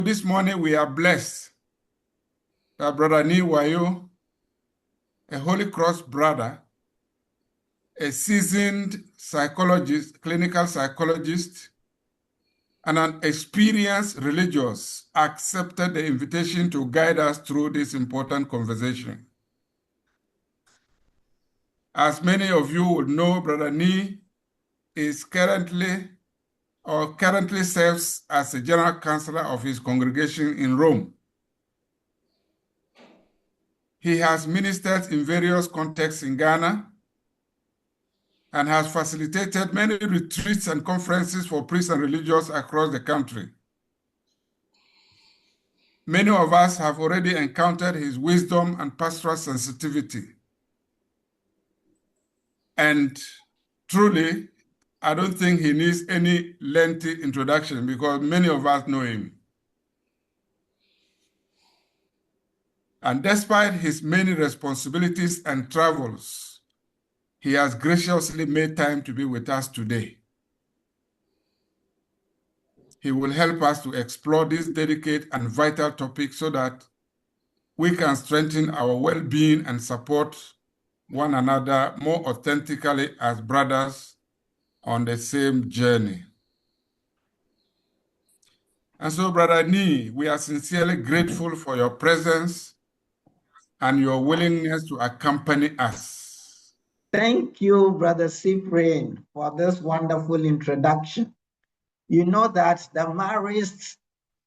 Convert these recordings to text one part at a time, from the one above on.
This morning we are blessed that Brother Nee Wayoe, a Holy Cross brother, a seasoned psychologist, clinical psychologist, and an experienced religious, accepted the invitation to guide us through this important conversation. As many of you would know, Brother Nee is currently serves as a general counselor of his congregation in Rome. He has ministered in various contexts in Ghana and has facilitated many retreats and conferences for priests and religious across the country. Many of us have already encountered his wisdom and pastoral sensitivity. And truly, I don't think he needs any lengthy introduction because many of us know him. And despite his many responsibilities and travels, he has graciously made time to be with us today. He will help us to explore this delicate and vital topic so that we can strengthen our well-being and support one another more authentically as brothers on the same journey. And so, Brother Nee, we are sincerely grateful for your presence and your willingness to accompany us. Thank you, Brother Cyprian, for this wonderful introduction. You know that the Marists,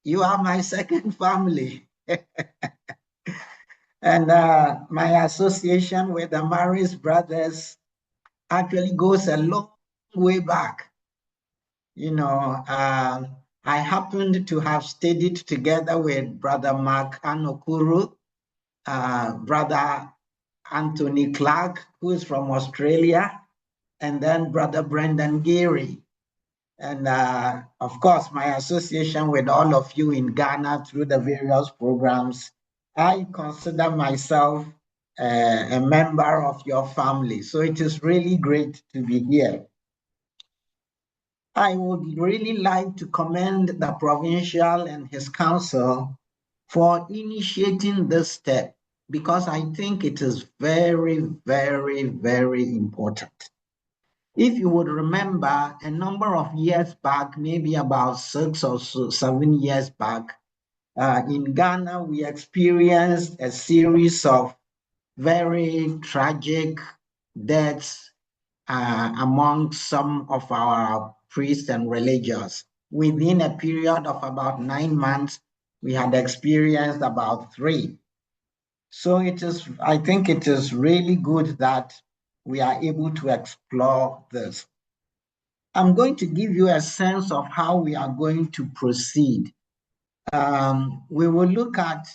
you are my second family. And my association with the Marist brothers actually goes a long way back. You know, I happened to have studied together with Brother Mark Anokuru, Brother Anthony Clark, who is from Australia, and then Brother Brendan Geary. And of course, my association with all of you in Ghana through the various programs, I consider myself a member of your family. So it is really great to be here. I would really like to commend the provincial and his council for initiating this step because I think it is very, very, very important. If you would remember, a number of years back, maybe about 6 or 7 years back, in Ghana, we experienced a series of very tragic deaths among some of our priests and religious. Within a period of about 9 months, we had experienced about 3. So I think it is really good that we are able to explore this. I'm going to give you a sense of how we are going to proceed. We will look at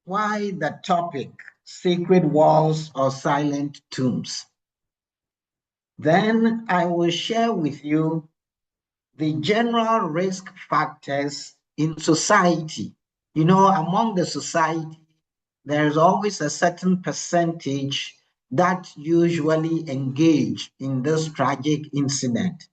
why the topic, sacred walls or silent tombs. Then I will share with you the general risk factors in society. You know, among the society, there is always a certain percentage that usually engage in this tragic incident.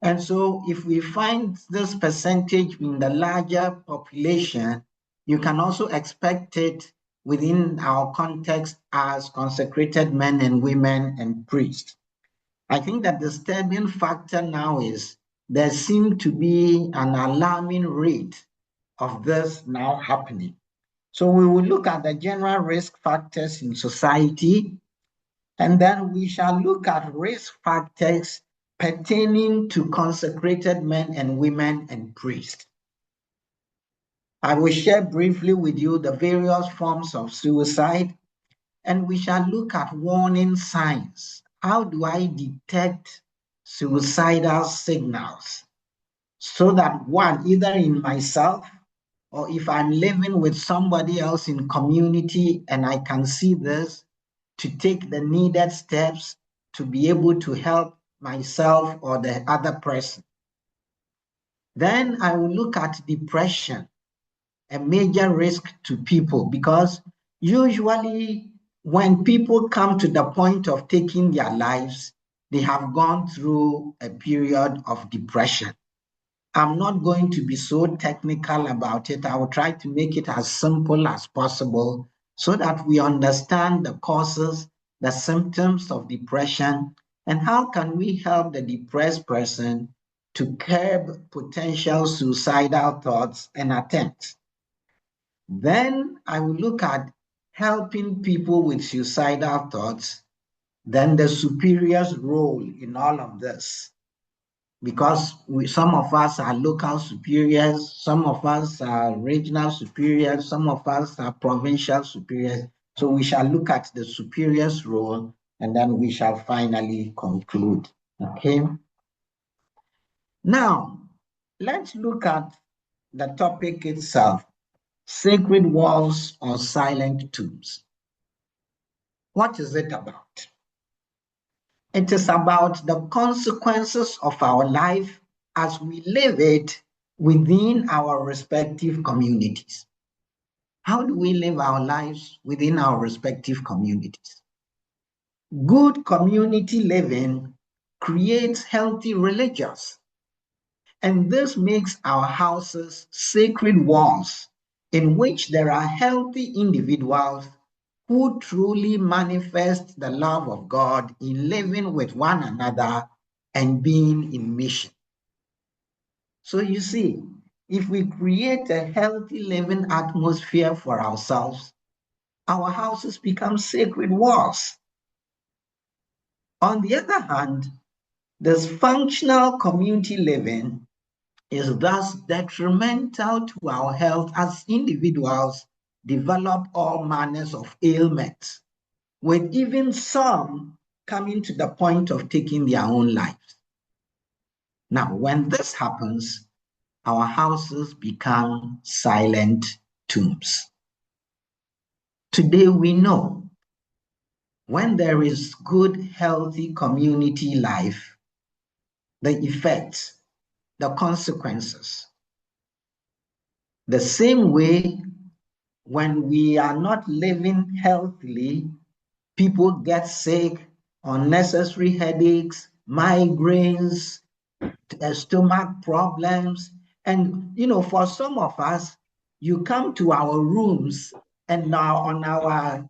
And so if we find this percentage in the larger population, you can also expect it within our context as consecrated men and women and priests. I think that the disturbing factor now is there seems to be an alarming rate of this now happening. So we will look at the general risk factors in society, and then we shall look at risk factors pertaining to consecrated men and women and priests. I will share briefly with you the various forms of suicide, and we shall look at warning signs. How do I detect suicidal signals? So that one, either in myself or if I'm living with somebody else in community and I can see this, to take the needed steps to be able to help myself or the other person. Then I will look at depression, a major risk to people, because usually when people come to the point of taking their lives, they have gone through a period of depression. I'm not going to be so technical about it. I will try to make it as simple as possible so that we understand the causes, the symptoms of depression, and how can we help the depressed person to curb potential suicidal thoughts and attempts. Then I will look at helping people with suicidal thoughts, then the superior's role in all of this. Because some of us are local superiors, some of us are regional superiors, some of us are provincial superiors. So we shall look at the superior's role and then we shall finally conclude. Okay. Now, let's look at the topic itself, sacred walls or silent tombs. What is it about? It is about the consequences of our life as we live it within our respective communities. How do we live our lives within our respective communities? Good community living creates healthy religions, and this makes our houses sacred walls in which there are healthy individuals who truly manifest the love of God in living with one another and being in mission. So you see, if we create a healthy living atmosphere for ourselves, our houses become sacred walls. On the other hand, dysfunctional community living is thus detrimental to our health as individuals develop all manners of ailments, with even some coming to the point of taking their own lives. Now, when this happens, our houses become silent tombs. Today, we know when there is good, healthy community life, the effects, the consequences. The same way, when we are not living healthily, people get sick, unnecessary headaches, migraines, stomach problems. And, for some of us, you come to our rooms and now on our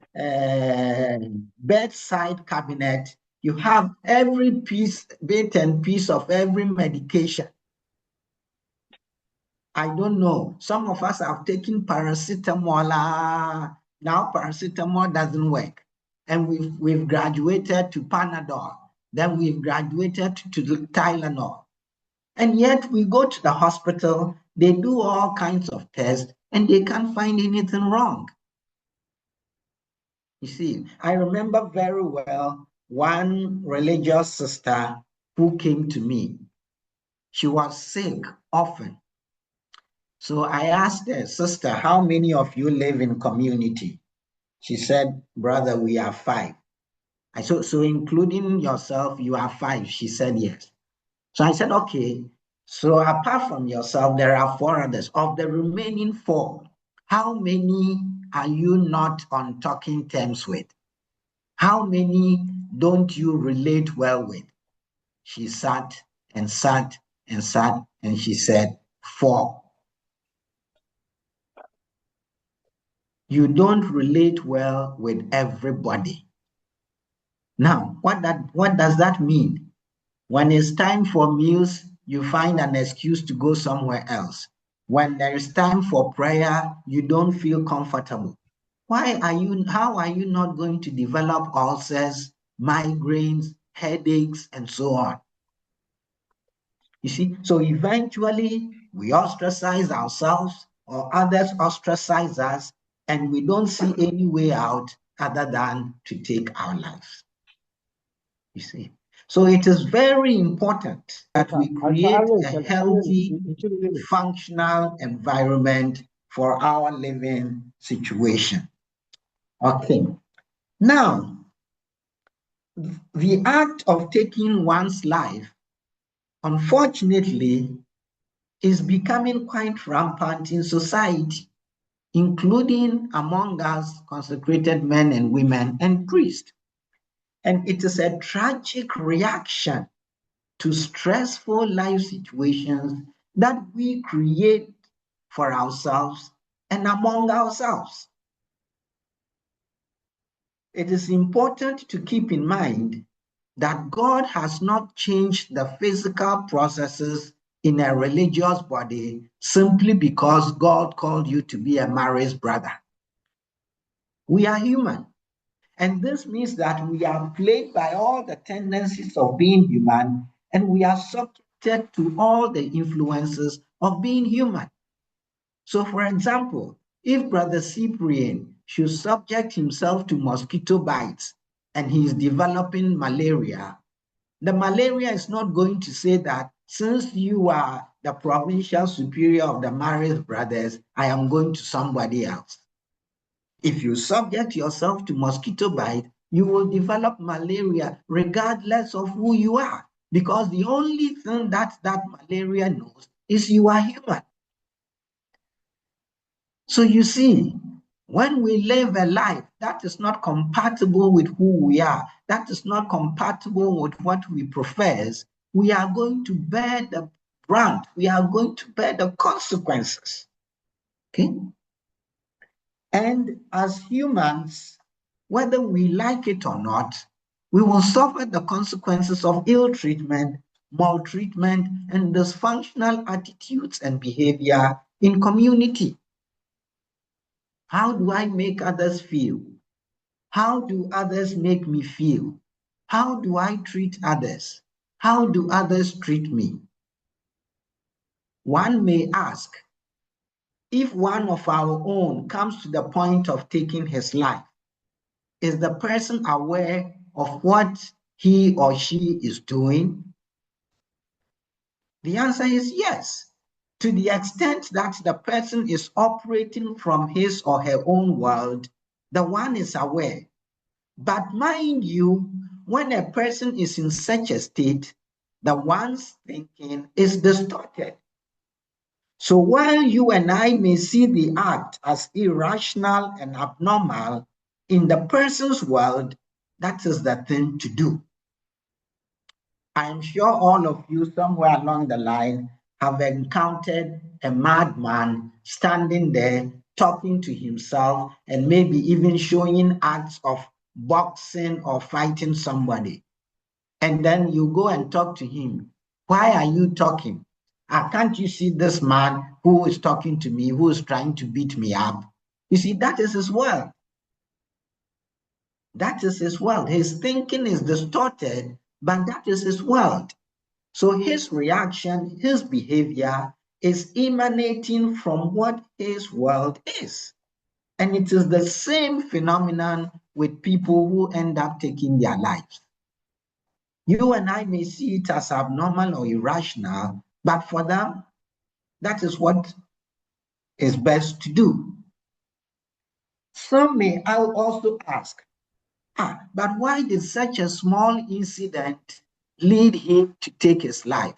bedside cabinet, you have every bit and piece of every medication. I don't know. Some of us have taken paracetamol. Now paracetamol doesn't work. And we've graduated to Panadol. Then we've graduated to the Tylenol. And yet we go to the hospital, they do all kinds of tests, and they can't find anything wrong. You see, I remember very well one religious sister who came to me. She was sick often. So I asked her, sister, how many of you live in community? She said, brother, we are 5. I said, so including yourself, you are 5. She said, yes. So I said, okay, so apart from yourself, there are 4 others. Of the remaining 4, how many are you not on talking terms with? How many don't you relate well with? She sat and sat and sat, and she said, 4. You don't relate well with everybody. Now, what does that mean? When it's time for meals, you find an excuse to go somewhere else. When there is time for prayer, you don't feel comfortable. How are you not going to develop ulcers, migraines, headaches, and so on? You see, so eventually we ostracize ourselves or others ostracize us, and we don't see any way out other than to take our lives. You see, so it is very important that we create a healthy, functional environment for our living situation. Okay. Now, the act of taking one's life, unfortunately, is becoming quite rampant in society, including among us consecrated men and women and priests. And it is a tragic reaction to stressful life situations that we create for ourselves and among ourselves. It is important to keep in mind that God has not changed the physical processes in a religious body simply because God called you to be a Marist brother. We are human. And this means that we are plagued by all the tendencies of being human, and we are subjected to all the influences of being human. So, for example, if Brother Cyprian should subject himself to mosquito bites and he is developing malaria, the malaria is not going to say that since you are the provincial superior of the Marist brothers, I am going to somebody else. If you subject yourself to mosquito bite, you will develop malaria regardless of who you are, because the only thing that malaria knows is you are human. So you see, when we live a life that is not compatible with who we are, that is not compatible with what we profess, we are going to bear the brunt, we are going to bear the consequences. Okay? And as humans, whether we like it or not, we will suffer the consequences of ill treatment, maltreatment, and dysfunctional attitudes and behavior in community. How do I make others feel? How do others make me feel? How do I treat others? How do others treat me? One may ask, if one of our own comes to the point of taking his life, is the person aware of what he or she is doing? The answer is yes. To the extent that the person is operating from his or her own world, the one is aware. But mind you, when a person is in such a state, the one's thinking is distorted. So while you and I may see the act as irrational and abnormal, in the person's world, that is the thing to do. I'm sure all of you somewhere along the line have encountered a madman standing there talking to himself and maybe even showing acts of boxing or fighting somebody. And then you go and talk to him. Why are you talking? Can't you see this man who is talking to me, who is trying to beat me up? You see, that is his world. That is his world. His thinking is distorted, but that is his world. So his reaction, his behavior is emanating from what his world is. And it is the same phenomenon with people who end up taking their lives. You and I may see it as abnormal or irrational, but for them, that is what is best to do. Some may also ask, but why did such a small incident lead him to take his life?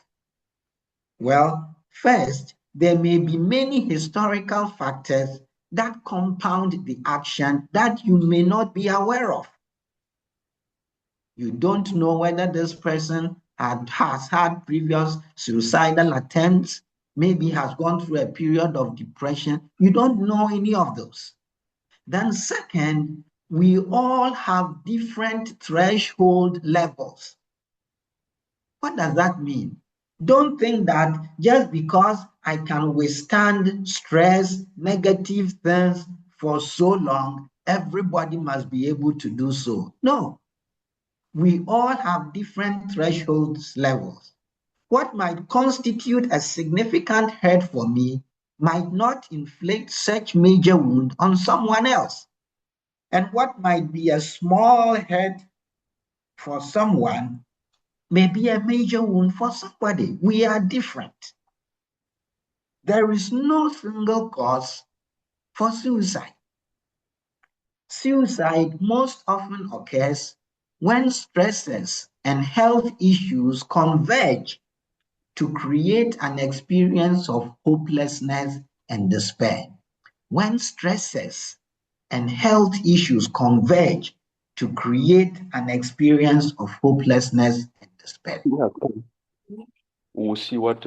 Well, first, there may be many historical factors that compound the action that you may not be aware of. You don't know whether this person has had previous suicidal attempts, maybe has gone through a period of depression. You don't know any of those. Then second, we all have different threshold levels. What does that mean? Don't think that just because I can withstand stress, negative things for so long, everybody must be able to do so. No, we all have different thresholds levels. What might constitute a significant hurt for me might not inflict such major wound on someone else. And what might be a small hurt for someone may be a major wound for somebody. We are different. There is no single cause for suicide. Suicide most often occurs when stresses and health issues converge to create an experience of hopelessness and despair. When stresses and health issues converge to create an experience of hopelessness and despair. Yeah, we'll see what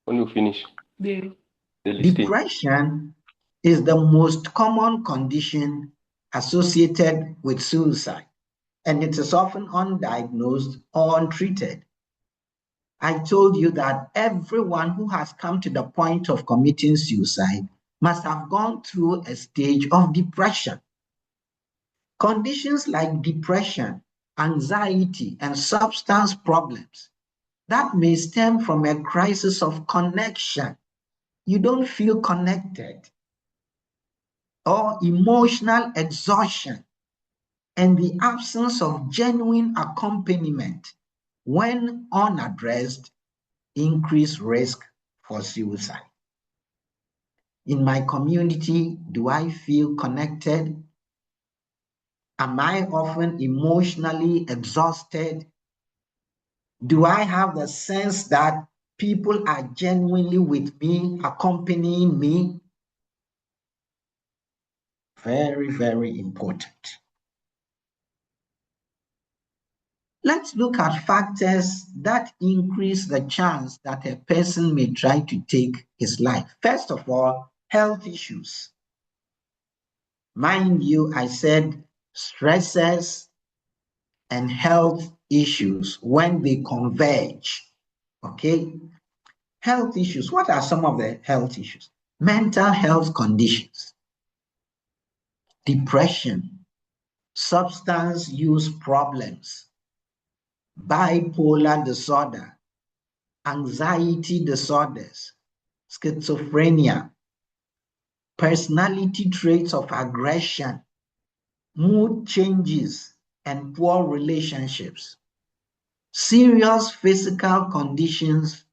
When you finish the listing. Depression is the most common condition associated with suicide, and it is often undiagnosed or untreated. I told you that everyone who has come to the point of committing suicide must have gone through a stage of depression. Conditions like depression, anxiety, and substance problems that may stem from a crisis of connection. You don't feel connected, or emotional exhaustion, and the absence of genuine accompaniment when unaddressed increase risk for suicide. In my community, do I feel connected? Am I often emotionally exhausted? Do I have the sense that people are genuinely with me, accompanying me? Very, very important. Let's look at factors that increase the chance that a person may try to take his life. First of all, health issues. Mind you, I said stresses and health issues when they converge. Okay? Health issues. What are some of the health issues? Mental health conditions, depression, substance use problems, bipolar disorder, anxiety disorders, schizophrenia, personality traits of aggression, mood changes, and poor relationships, serious physical conditions,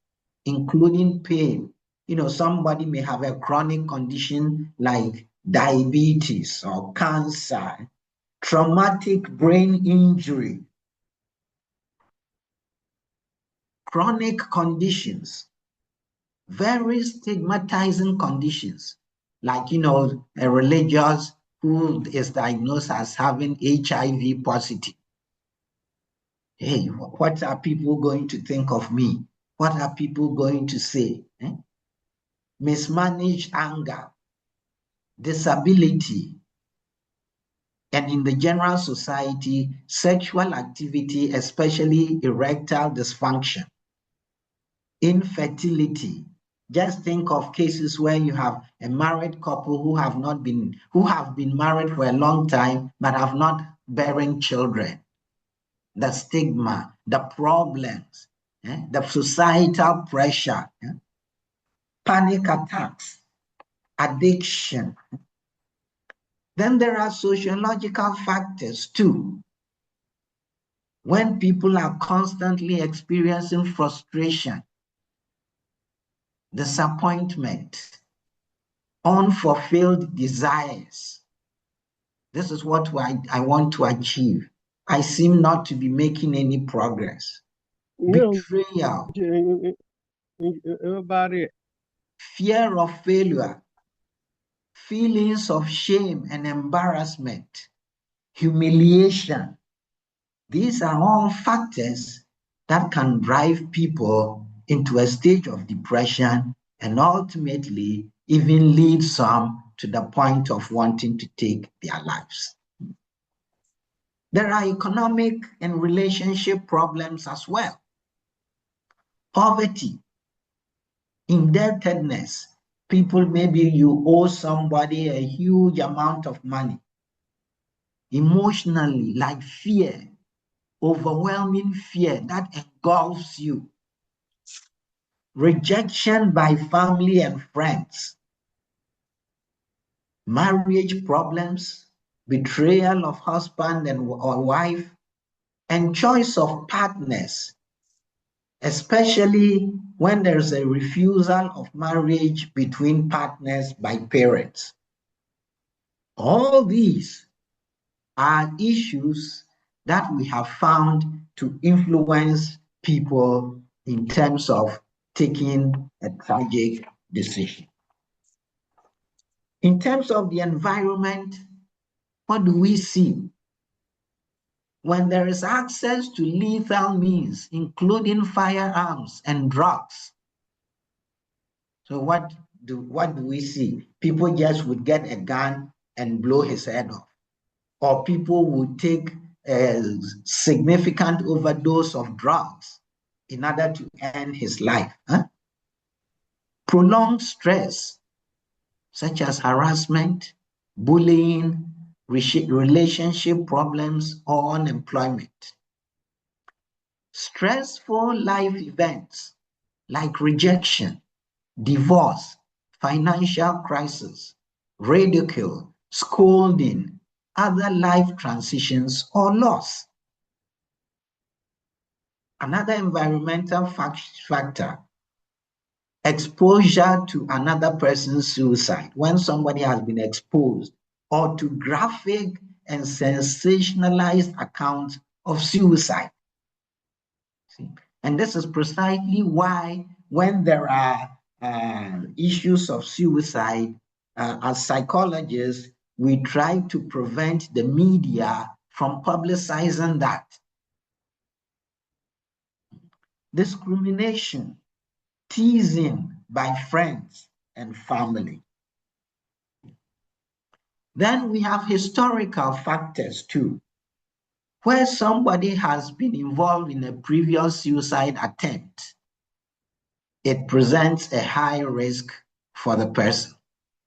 including pain. You know, somebody may have a chronic condition like diabetes or cancer, traumatic brain injury, chronic conditions, very stigmatizing conditions, like, you know, a religious who is diagnosed as having HIV positive. Hey, what are people going to think of me? What are people going to say? Mismanaged anger, disability, and in the general society, sexual activity, especially erectile dysfunction, infertility. Just think of cases where you have a married couple who have been married for a long time but have not bearing children. The stigma, the problems, the societal pressure, panic attacks, addiction. Then there are sociological factors too. When people are constantly experiencing frustration, disappointment, unfulfilled desires. This is what I want to achieve. I seem not to be making any progress. Betrayal, Everybody. fear of failure, feelings of shame and embarrassment, humiliation. These are all factors that can drive people into a stage of depression and ultimately even lead some to the point of wanting to take their lives. There are economic and relationship problems as well. Poverty, indebtedness. People, maybe you owe somebody a huge amount of money. Emotionally, like fear, overwhelming fear that engulfs you. Rejection by family and friends. Marriage problems, betrayal of husband or wife, and choice of partners, especially when there's a refusal of marriage between partners by parents. All these are issues that we have found to influence people in terms of taking a tragic decision. In terms of the environment, what do we see? When there is access to lethal means, including firearms and drugs, So what do we see? People just would get a gun and blow his head off, or people would take a significant overdose of drugs in order to end his life. Prolonged stress, such as harassment, bullying, relationship problems, or unemployment. Stressful life events like rejection, divorce, financial crisis, ridicule, scolding, other life transitions, or loss. Another environmental factor, exposure to another person's suicide. When somebody has been exposed or to graphic and sensationalized accounts of suicide. See? And this is precisely why when there are issues of suicide, as psychologists, we try to prevent the media from publicizing that. Discrimination, teasing by friends and family. Then we have historical factors too, where somebody has been involved in a previous suicide attempt. It presents a high risk for the person,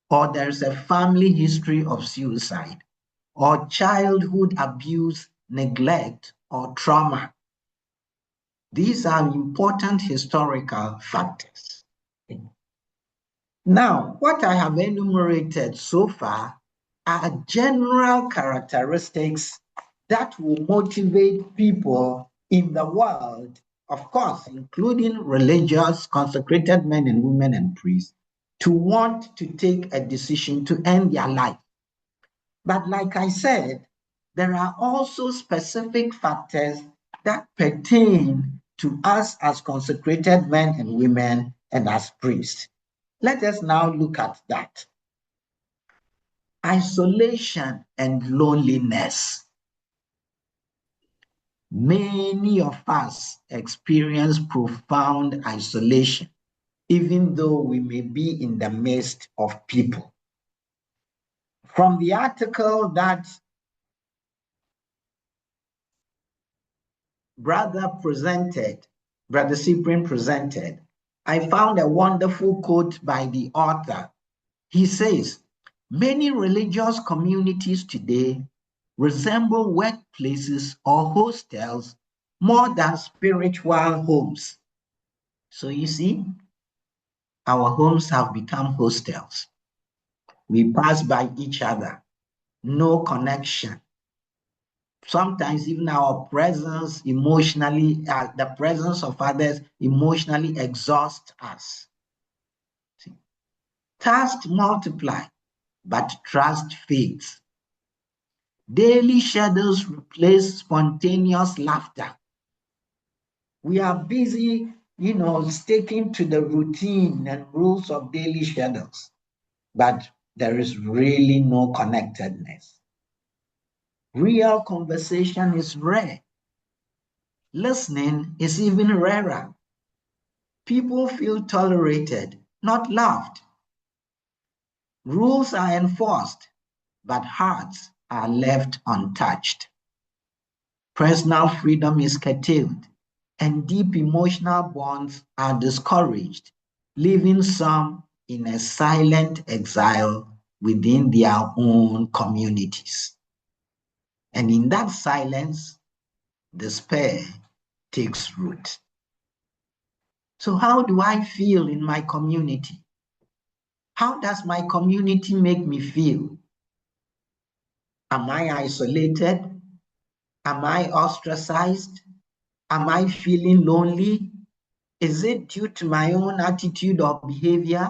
or there's a family history of suicide, or childhood abuse, neglect, or trauma. These are important historical factors. Now, what I have enumerated so far are general characteristics that will motivate people in the world, of course, including religious, consecrated men and women and priests, to want to take a decision to end their life. But like I said, there are also specific factors that pertain to us as consecrated men and women and as priests. Let us now look at that. Isolation and loneliness. Many of us experience profound isolation, even though we may be in the midst of people. From the article that Brother Cyprian presented, I found a wonderful quote by the author. He says, many religious communities today resemble workplaces or hostels more than spiritual homes. So you see, our homes have become hostels. We pass by each other, no connection. Sometimes even our presence emotionally, the presence of others emotionally exhausts us. See? Tasks multiply, but trust fades. Daily shadows replace spontaneous laughter. We are busy, sticking to the routine and rules of daily shadows, but there is really no connectedness. Real conversation is rare. Listening is even rarer. People feel tolerated, not loved. Rules are enforced, but hearts are left untouched. Personal freedom is curtailed, and deep emotional bonds are discouraged, leaving some in a silent exile within their own communities. And in that silence, despair takes root. So how do I feel in my community? How does my community make me feel? Am I isolated? Am I ostracized? Am I feeling lonely? Is it due to my own attitude or behavior?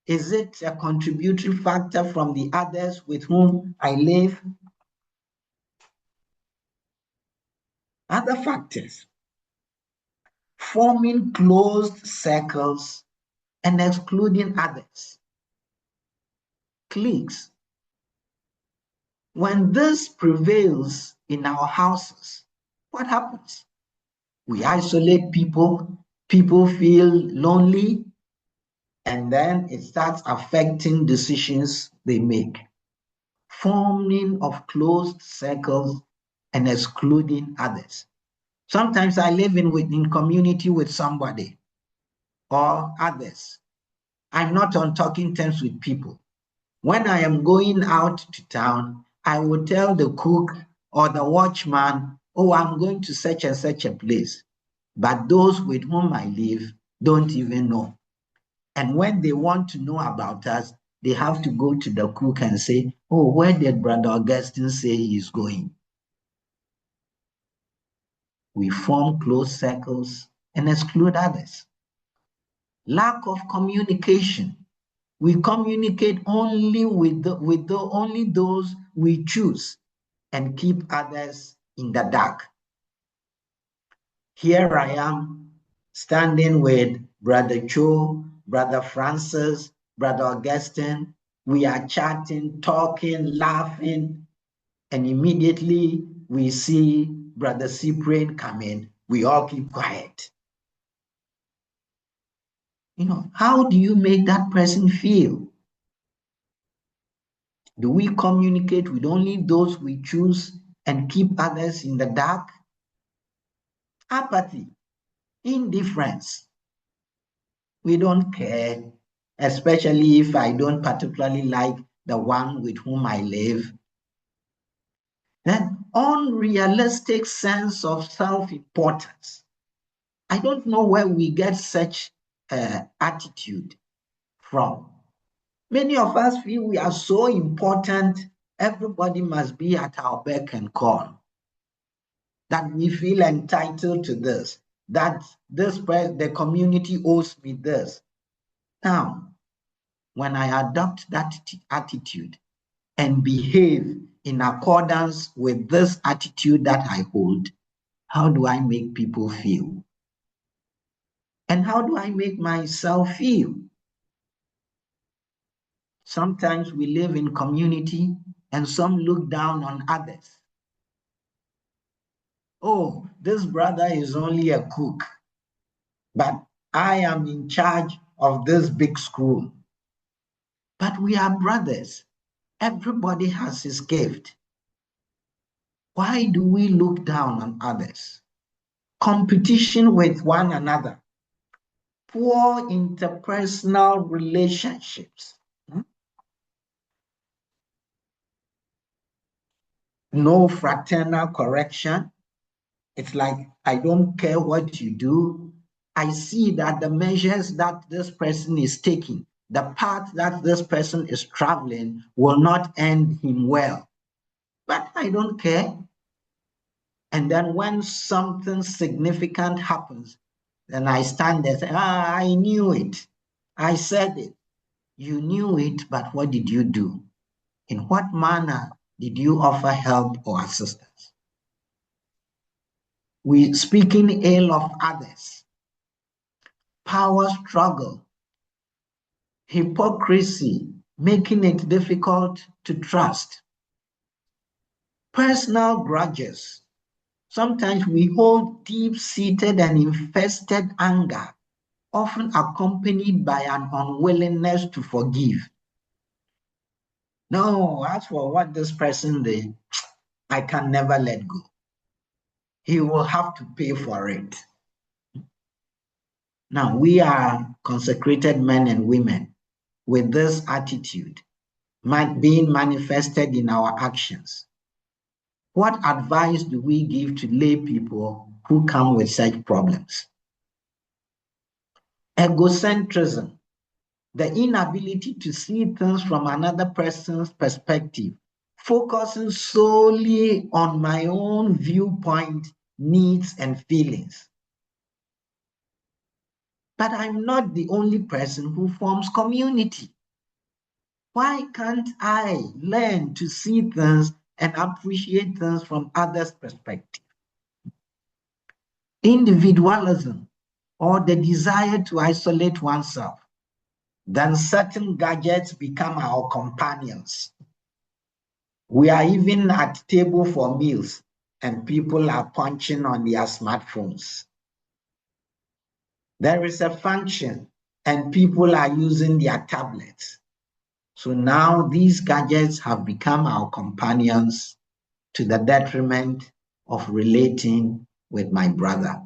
Is it a contributory factor from the others with whom I live? Other factors: forming closed circles and excluding others. Cliques. When this prevails in our houses, what happens? We isolate people, people feel lonely, And then it starts affecting decisions they make, forming of closed circles and excluding others. Sometimes I live in community with somebody or others. I'm not on talking terms with people. When I am going out to town, I will tell the cook or the watchman, oh, I'm going to such and such a place. But those with whom I live don't even know. And when they want to know about us, they have to go to the cook and say, oh, where did Brother Augustine say he is going? We form close circles and exclude others. Lack of communication. We communicate only with only those we choose and keep others in the dark. Here I am standing with Brother Cho, Brother Francis, Brother Augustine. We are chatting, talking, laughing, and immediately we see Brother Cyprian come in. We all keep quiet. How do you make that person feel? Do we communicate with only those we choose and keep others in the dark? Apathy, indifference. We don't care, especially if I don't particularly like the one with whom I live. Then unrealistic sense of self-importance. I don't know where we get such attitude from. Many of us feel we are so important, everybody must be at our beck and call. That we feel entitled to this, that the community owes me this. Now, when I adopt that attitude and behave in accordance with this attitude that I hold, how do I make people feel? And how do I make myself feel? Sometimes we live in community and some look down on others. Oh, this brother is only a cook, but I am in charge of this big school. But we are brothers. Everybody has his gift. Why do we look down on others? Competition with one another. Poor interpersonal relationships. No fraternal correction. It's like, I don't care what you do. I see that the measures that this person is taking, the path that this person is traveling will not end him well. But I don't care. And then when something significant happens, then I stand there and say, I knew it. I said it. You knew it, but what did you do? In what manner did you offer help or assistance? We speaking ill of others. Power struggle. Hypocrisy, making it difficult to trust. Personal grudges. Sometimes we hold deep-seated and infested anger, often accompanied by an unwillingness to forgive. No, as for what this person did, I can never let go. He will have to pay for it. Now, we are consecrated men and women with this attitude being manifested in our actions. What advice do we give to lay people who come with such problems? Egocentrism, the inability to see things from another person's perspective, focusing solely on my own viewpoint, needs, and feelings. But I'm not the only person who forms community. Why can't I learn to see things and appreciate things from others' perspective? Individualism, or the desire to isolate oneself. Then certain gadgets become our companions. We are even at table for meals and people are punching on their smartphones. There is a function, and people are using their tablets. So now these gadgets have become our companions to the detriment of relating with my brother.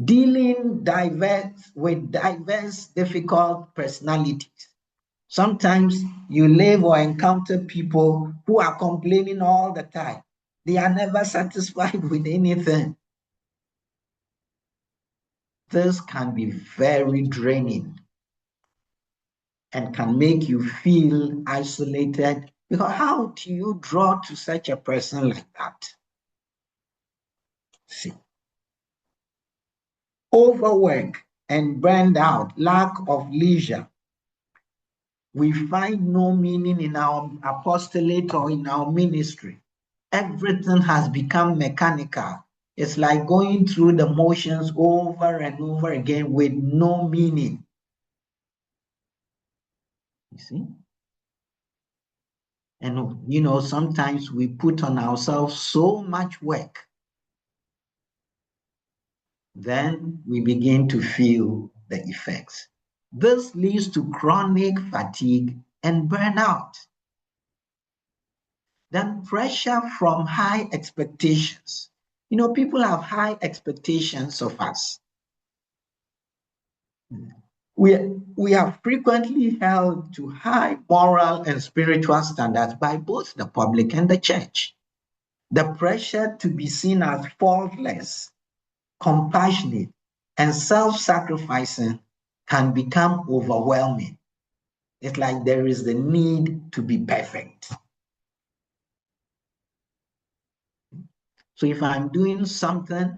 Dealing with diverse, difficult personalities. Sometimes you live or encounter people who are complaining all the time. They are never satisfied with anything. This can be very draining and can make you feel isolated, because how do you draw to such a person like that? See, overwork and burned out, lack of leisure. We find no meaning in our apostolate or in our ministry. Everything has become mechanical. It's like going through the motions over and over again with no meaning. You see? And you know, sometimes we put on ourselves so much work, then we begin to feel the effects. This leads to chronic fatigue and burnout. Then pressure from high expectations. You know, people have high expectations of us. We are frequently held to high moral and spiritual standards by both the public and the church. The pressure to be seen as faultless, compassionate, and self-sacrificing can become overwhelming. It's like there is the need to be perfect. So if I'm doing something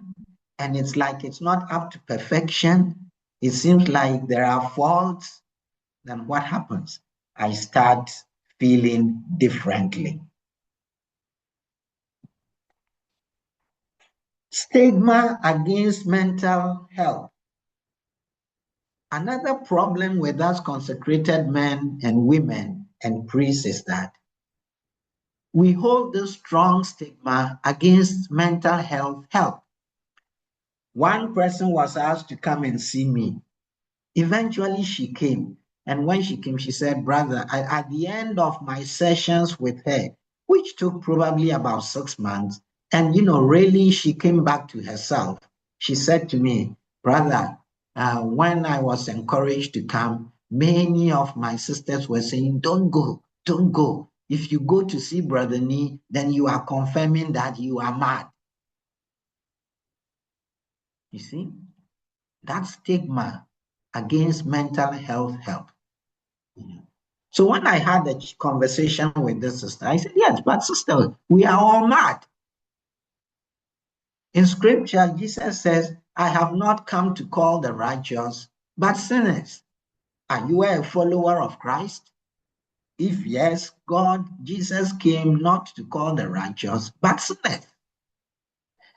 and it's like it's not up to perfection, it seems like there are faults, then what happens? I start feeling differently. Stigma against mental health. Another problem with us consecrated men and women and priests is that we hold this strong stigma against mental health help. One person was asked to come and see me. Eventually she came. And when she came, she said, brother, at the end of my sessions with her, which took probably about 6 months, and really she came back to herself. She said to me, brother, when I was encouraged to come, many of my sisters were saying, don't go, don't go. If you go to see Brother Nee, then you are confirming that you are mad. You see, that stigma against mental health help. So when I had a conversation with this sister, I said, yes, but sister, we are all mad. In scripture, Jesus says, I have not come to call the righteous, but sinners. Are you a follower of Christ? If yes, Jesus came not to call the righteous, but sinners.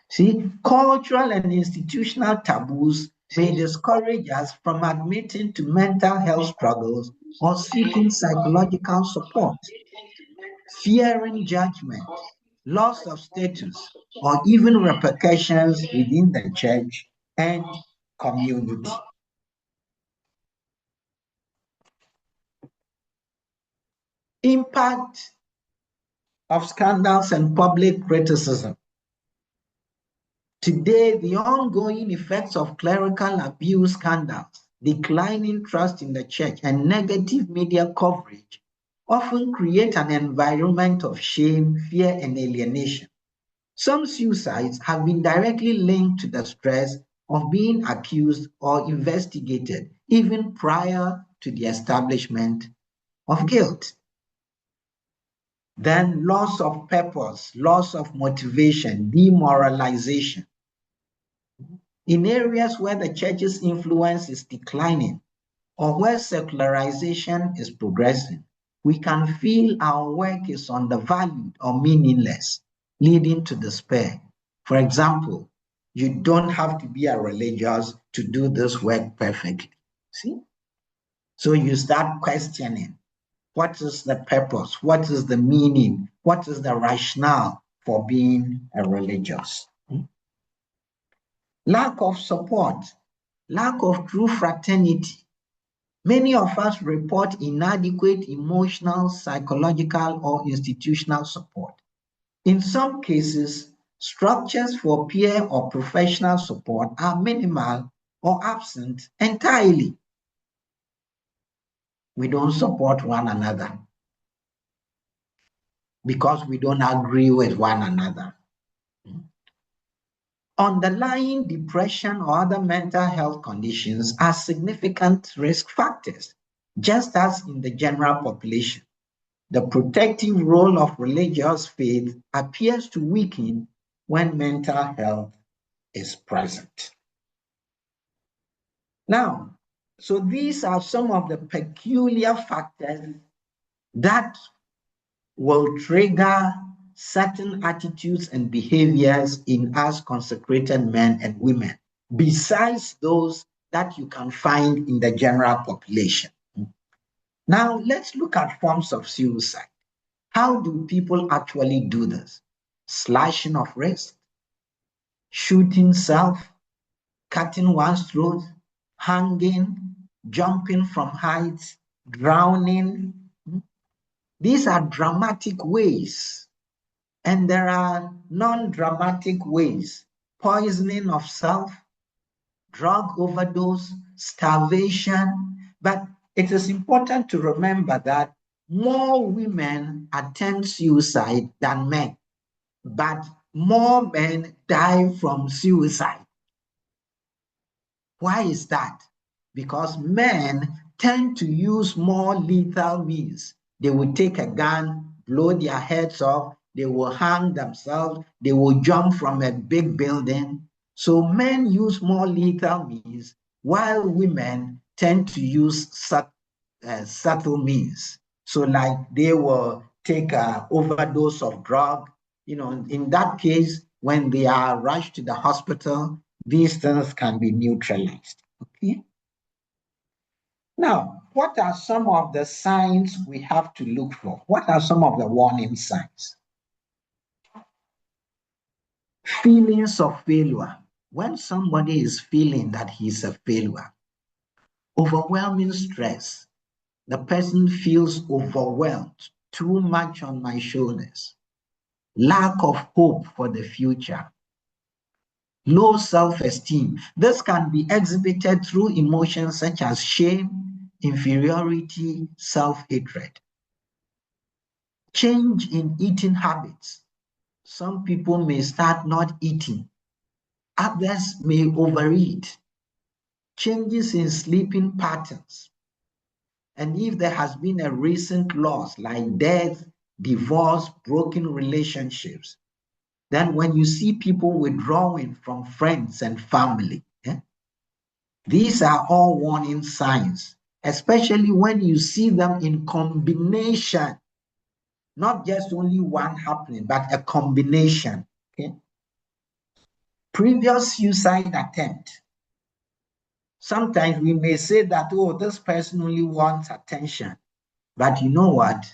See, cultural and institutional taboos may discourage us from admitting to mental health struggles or seeking psychological support. Fearing judgment, loss of status, or even repercussions within the church and community. Impact of scandals and public criticism. Today, the ongoing effects of clerical abuse scandals, declining trust in the church, and negative media coverage often create an environment of shame, fear, and alienation. Some suicides have been directly linked to the stress of being accused or investigated, even prior to the establishment of guilt. Then loss of purpose, loss of motivation, demoralization. In areas where the church's influence is declining or where secularization is progressing, we can feel our work is undervalued or meaningless, leading to despair. For example, you don't have to be a religious to do this work perfectly. See? So you start questioning, what is the purpose? What is the meaning? What is the rationale for being a religious? Lack of support, lack of true fraternity. Many of us report inadequate emotional, psychological, or institutional support. In some cases, structures for peer or professional support are minimal or absent entirely. We don't support one another because we don't agree with one another. Underlying depression or other mental health conditions are significant risk factors, just as in the general population. The protective role of religious faith appears to weaken when mental health is present. Now, so these are some of the peculiar factors that will trigger certain attitudes and behaviors in us consecrated men and women, besides those that you can find in the general population. Now, let's look at forms of suicide. How do people actually do this? Slashing of wrist, shooting self, cutting one's throat, hanging, jumping from heights, drowning. These are dramatic ways. And there are non-dramatic ways: poisoning of self, drug overdose, starvation. But it is important to remember that more women attempt suicide than men, but more men die from suicide. Why is that? Because men tend to use more lethal means. They will take a gun, blow their heads off, they will hang themselves, they will jump from a big building. So men use more lethal means, while women tend to use subtle means. So like they will take an overdose of drug. In that case, when they are rushed to the hospital, these things can be neutralized. Okay. Now, what are some of the signs we have to look for? What are some of the warning signs? Feelings of failure. When somebody is feeling that he's a failure, overwhelming stress, the person feels overwhelmed, too much on my shoulders, lack of hope for the future, low self-esteem. This can be exhibited through emotions such as shame, inferiority, self-hatred. Change in eating habits. Some people may start not eating. Others may overeat. Changes in sleeping patterns. And if there has been a recent loss like death, divorce, broken relationships, then when you see people withdrawing from friends and family, these are all warning signs, especially when you see them in combination, not just only one happening, but a combination. Okay? Previous suicide attempt. Sometimes we may say that, oh, this person only wants attention. But you know what?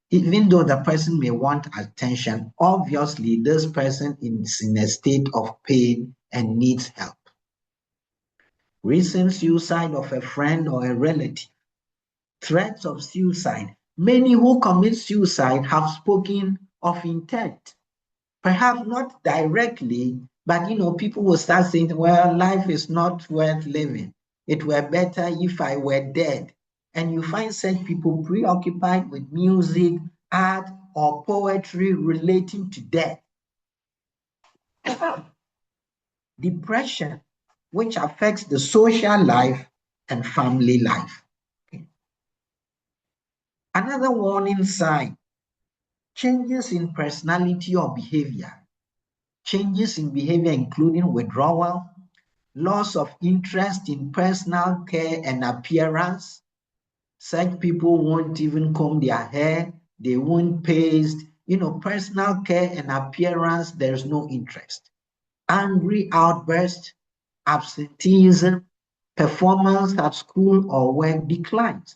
Even though the person may want attention, obviously this person is in a state of pain and needs help. Recent suicide of a friend or a relative, threats of suicide. Many who commit suicide have spoken of intent, perhaps not directly, but people will start saying, well, life is not worth living. It were better if I were dead. And you find such people preoccupied with music, art, or poetry relating to death. Depression, which affects the social life and family life. Okay. Another warning sign: changes in personality or behavior. Changes in behavior including withdrawal, loss of interest in personal care and appearance. Such people won't even comb their hair, they won't paste. Personal care and appearance, there's no interest. Angry outbursts, absenteeism, performance at school or work declines.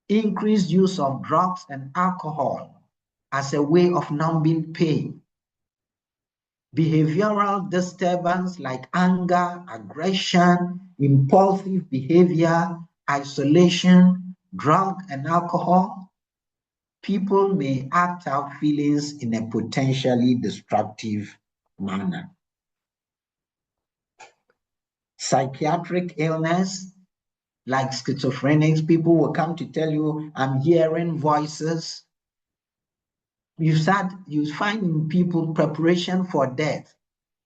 Increased use of drugs and alcohol as a way of numbing pain. Behavioral disturbance like anger, aggression, impulsive behavior, isolation, drug and alcohol, people may act out feelings in a potentially destructive manner. Psychiatric illness, like schizophrenics, people will come to tell you, I'm hearing voices. You find in people preparation for death.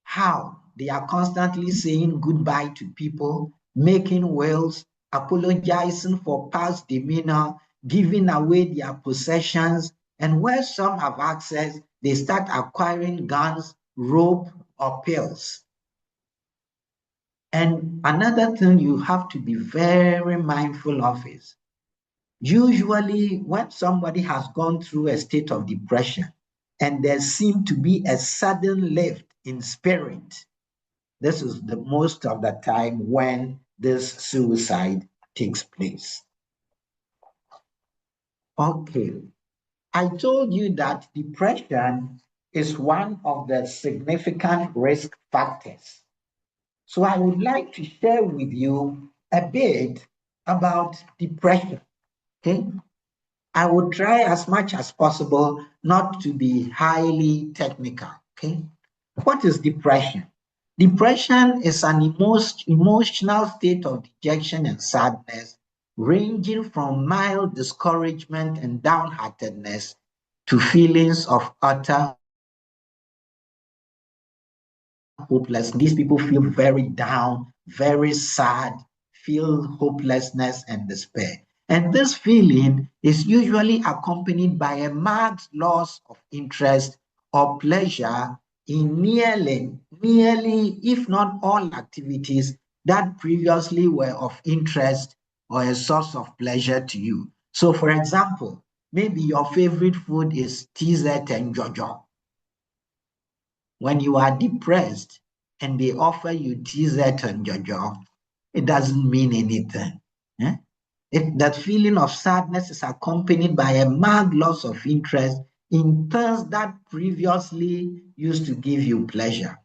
How? They are constantly saying goodbye to people, making wills, apologizing for past demeanor, giving away their possessions, and where some have access, they start acquiring guns, rope, or pills. And another thing you have to be very mindful of is, usually when somebody has gone through a state of depression and there seems to be a sudden lift in spirit, this is the most of the time when this suicide takes place. Okay, I told you that depression is one of the significant risk factors. So I would like to share with you a bit about depression. Okay, I will try as much as possible not to be highly technical. Okay, what is depression? Depression is an emotional state of dejection and sadness, ranging from mild discouragement and downheartedness to feelings of utter hopeless. These people feel very down, very sad, feel hopelessness and despair. And this feeling is usually accompanied by a marked loss of interest or pleasure in nearly, if not all activities that previously were of interest or a source of pleasure to you. So for example, maybe your favorite food is TZ and Jojo. When you are depressed and they offer you TZ and Jojo, it doesn't mean anything. If that feeling of sadness is accompanied by a marked loss of interest in things that previously used to give you pleasure.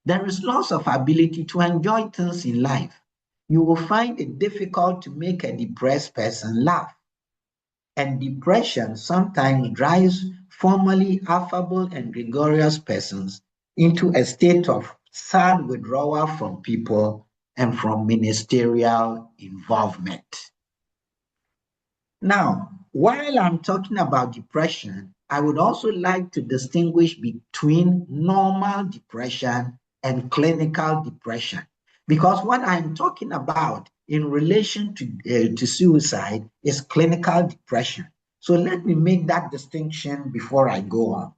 There is loss of ability to enjoy things in life. You will find it difficult to make a depressed person laugh. And depression sometimes drives formerly affable and gregarious persons into a state of sad withdrawal from people and from ministerial involvement. Now, while I'm talking about depression, I would also like to distinguish between normal depression and clinical depression, because what I'm talking about in relation to suicide is clinical depression. So let me make that distinction before I go on.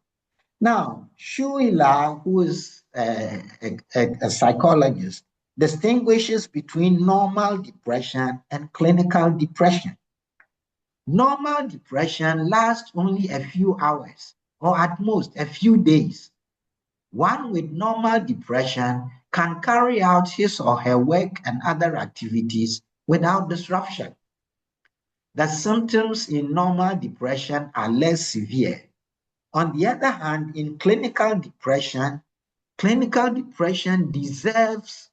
Now, Shuila, who is a psychologist, distinguishes between normal depression and clinical depression. Normal depression lasts only a few hours or at most a few days. One with normal depression can carry out his or her work and other activities without disruption. The symptoms in normal depression are less severe. On the other hand, in clinical depression deserves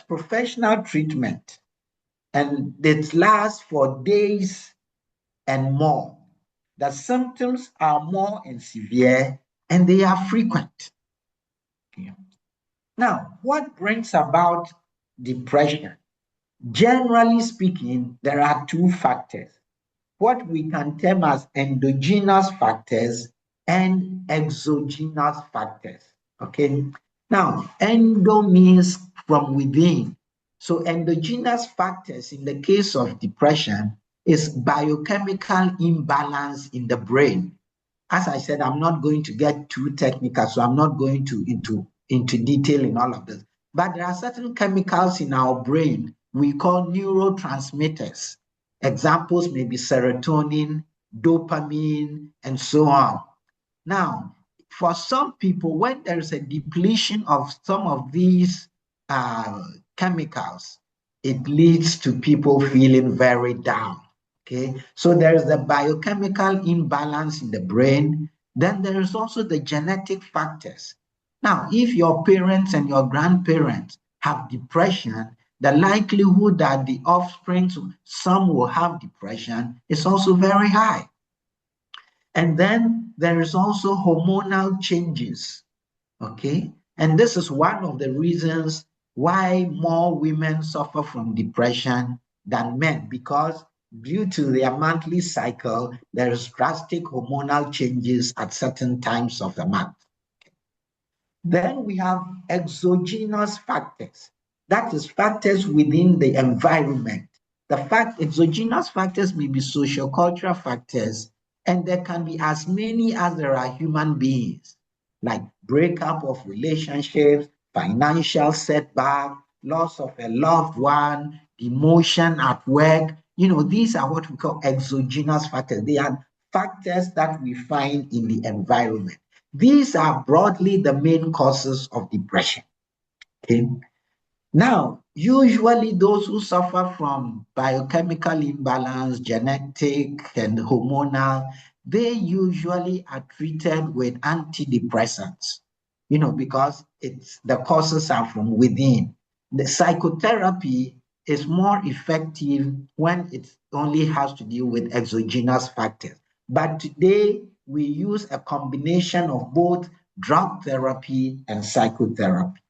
professional treatment, and it lasts for days and more. The symptoms are more and severe, and they are frequent. Okay. Now, what brings about depression? Generally speaking, there are two factors, what we can term as endogenous factors and exogenous factors. Okay. Now, endo means from within. So endogenous factors in the case of depression is biochemical imbalance in the brain. As I said, I'm not going to get too technical, so I'm not going into detail in all of this. But there are certain chemicals in our brain we call neurotransmitters. Examples may be serotonin, dopamine, and so on. Now, for some people, when there is a depletion of some of these chemicals, it leads to people feeling very down. Okay, so there is the biochemical imbalance in the brain. Then there is also the genetic factors. Now, if your parents and your grandparents have depression, the likelihood that the offspring, some will have depression, is also very high. And then there is also hormonal changes, okay? And this is one of the reasons why more women suffer from depression than men, because due to their monthly cycle, there is drastic hormonal changes at certain times of the month. Then we have exogenous factors. That is factors within the environment. Exogenous factors may be social cultural factors, and there can be as many as there are human beings, like breakup of relationships, financial setback, loss of a loved one, demotion at work. These are what we call exogenous factors. They are factors that we find in the environment. These are broadly the main causes of depression. Okay. Now, usually those who suffer from biochemical imbalance, genetic and hormonal, they usually are treated with antidepressants, because the causes are from within. The psychotherapy is more effective when it only has to do with exogenous factors. But today, we use a combination of both drug therapy and psychotherapy.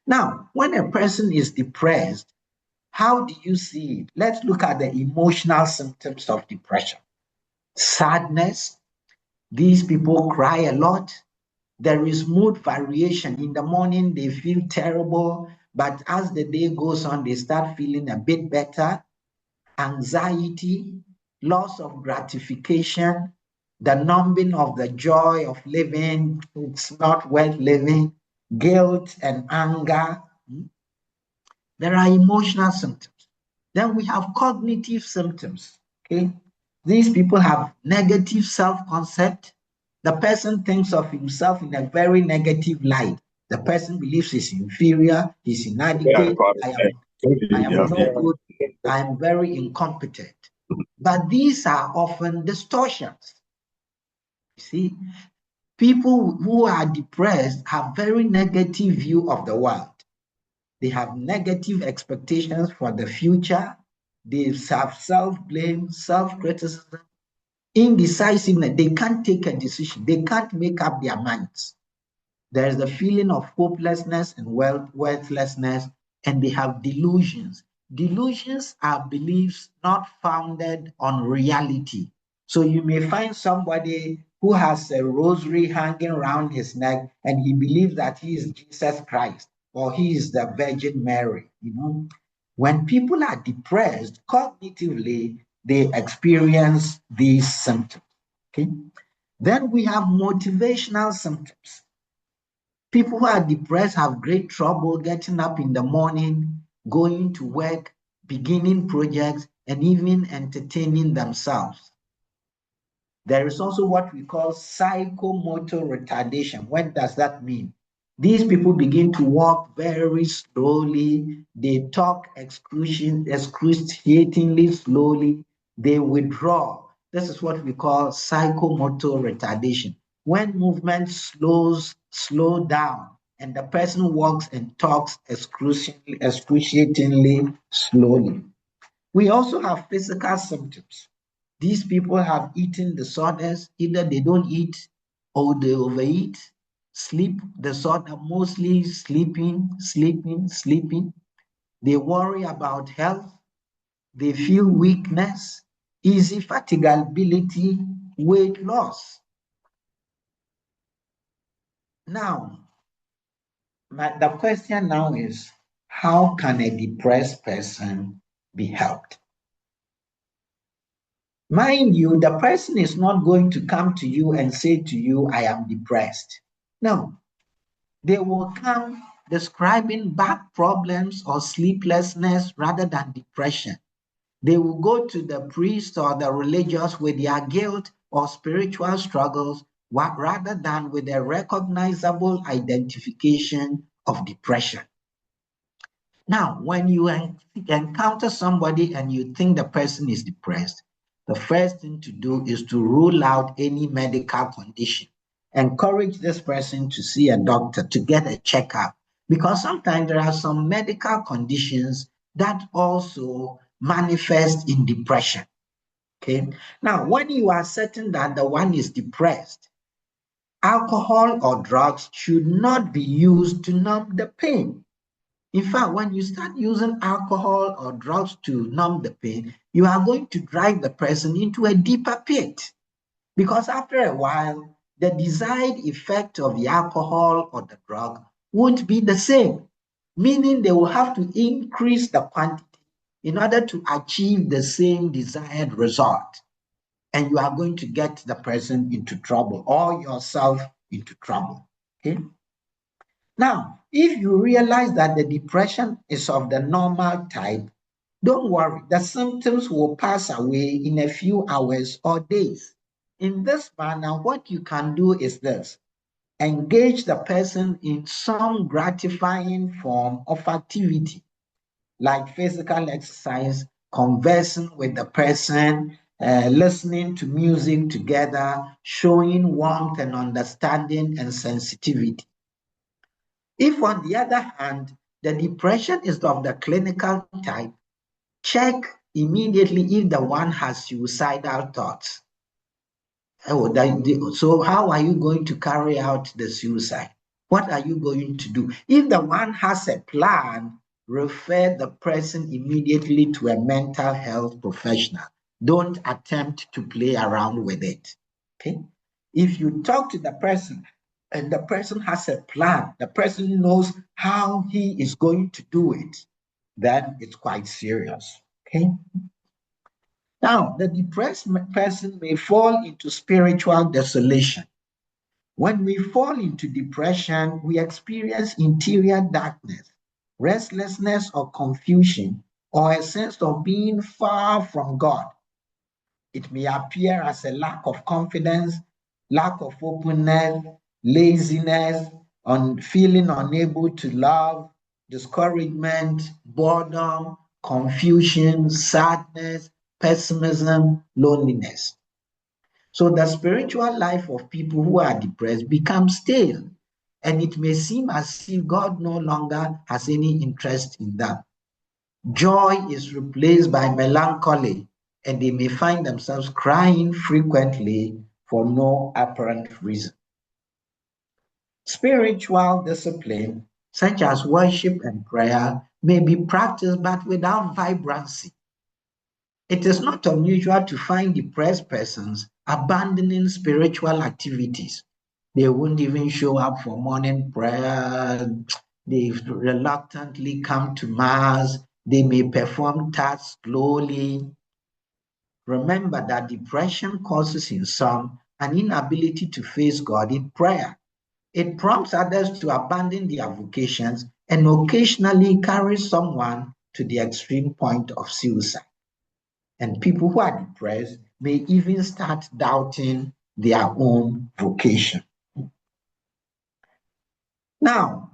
Now, when a person is depressed, how do you see it? Let's look at the emotional symptoms of depression. Sadness. These people cry a lot. There is mood variation. In the morning, they feel terrible, but as the day goes on, they start feeling a bit better. Anxiety, loss of gratification, the numbing of the joy of living, it's not worth living, guilt and anger. There are emotional symptoms. Then we have cognitive symptoms. Okay, these people have negative self-concept. The person thinks of himself in a very negative light. The person believes he's inferior, he's inadequate, I am no good, I am very incompetent. But these are often distortions. You see, people who are depressed have very negative view of the world. They have negative expectations for the future. They have self-blame, self-criticism, indecisiveness. They can't take a decision. They can't make up their minds. There is a feeling of hopelessness and worthlessness, and they have delusions. Delusions are beliefs not founded on reality. So you may find somebody who has a rosary hanging around his neck and he believes that he is Jesus Christ or he is the Virgin Mary. When people are depressed, cognitively, they experience these symptoms. Okay? Then we have motivational symptoms. People who are depressed have great trouble getting up in the morning, going to work, beginning projects, and even entertaining themselves. There is also what we call psychomotor retardation. What does that mean? These people begin to walk very slowly. They talk excruciatingly slowly. They withdraw. This is what we call psychomotor retardation. When movement slow down and the person walks and talks excruciatingly slowly. We also have physical symptoms. These people have eating disorders. Either they don't eat or they overeat. Sleep disorder, mostly sleeping. They worry about health. They feel weakness, easy fatigability, weight loss. Now, the question now is, how can a depressed person be helped? Mind you, the person is not going to come to you and say to you, I am depressed. No, they will come describing back problems or sleeplessness rather than depression. They will go to the priest or the religious with their guilt or spiritual struggles rather than with a recognizable identification of depression. Now, when you encounter somebody and you think the person is depressed, the first thing to do is to rule out any medical condition encourage this person to see a doctor to get a checkup, because sometimes there are some medical conditions that also manifest in depression. Okay. Now, when you are certain that the one is depressed, alcohol or drugs should not be used to numb the pain. In fact, when you start using alcohol or drugs to numb the pain, you are going to drive the person into a deeper pit. Because after a while, the desired effect of the alcohol or the drug won't be the same, meaning they will have to increase the quantity in order to achieve the same desired result. And you are going to get the person into trouble or yourself into trouble. Okay? Now, if you realize that the depression is of the normal type, don't worry, the symptoms will pass away in a few hours or days. In this manner, what you can do is this: engage the person in some gratifying form of activity, like physical exercise, conversing with the person, listening to music together, showing warmth and understanding and sensitivity. If, on the other hand, the depression is of the clinical type, check immediately if the one has suicidal thoughts. So how are you going to carry out the suicide? What are you going to do? If the one has a plan, refer the person immediately to a mental health professional. Don't attempt to play around with it. Okay? If you talk to the person and the person has a plan, the person knows how he is going to do it, then it's quite serious. Okay? Now, the depressed person may fall into spiritual desolation. When we fall into depression, we experience interior darkness, restlessness or confusion, or a sense of being far from God. It may appear as a lack of confidence, lack of openness, laziness, feeling unable to love, discouragement, boredom, confusion, sadness, pessimism, loneliness. So the spiritual life of people who are depressed becomes stale, and it may seem as if God no longer has any interest in them. Joy is replaced by melancholy, and they may find themselves crying frequently for no apparent reason. Spiritual discipline, such as worship and prayer, may be practiced but without vibrancy. It is not unusual to find depressed persons abandoning spiritual activities. They won't even show up for morning prayer. They reluctantly come to Mass. They may perform tasks slowly. Remember that depression causes in some an inability to face God in prayer. It prompts others to abandon their vocations and occasionally carries someone to the extreme point of suicide. And people who are depressed may even start doubting their own vocation. Now,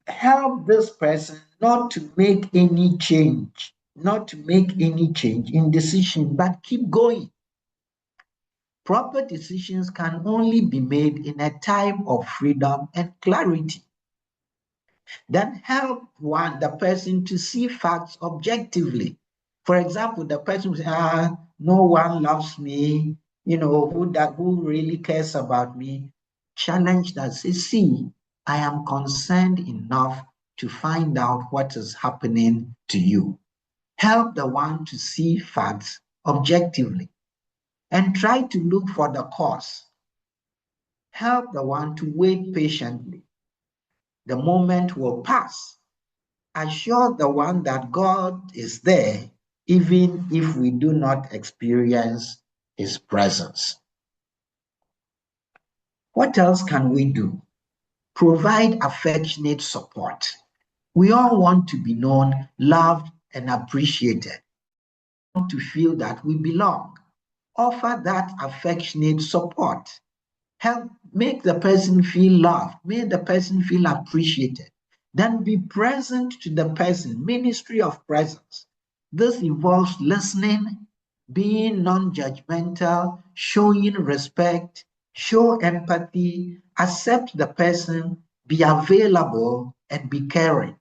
help this person not to make any change, in decision, but keep going. Proper decisions can only be made in a time of freedom and clarity. Then help the person to see facts objectively. For example, the person will say, no one loves me, who really cares about me? Challenge that, say, see, I am concerned enough to find out what is happening to you. Help the one to see facts objectively and try to look for the cause. Help the one to wait patiently. The moment will pass. Assure the one that God is there, even if we do not experience his presence. What else can we do? Provide affectionate support. We all want to be known, loved, and appreciated. We want to feel that we belong. Offer that affectionate support. Help make the person feel loved, make the person feel appreciated. Then be present to the person, ministry of presence. This involves listening, being non-judgmental, showing respect, show empathy, accept the person, be available, and be caring.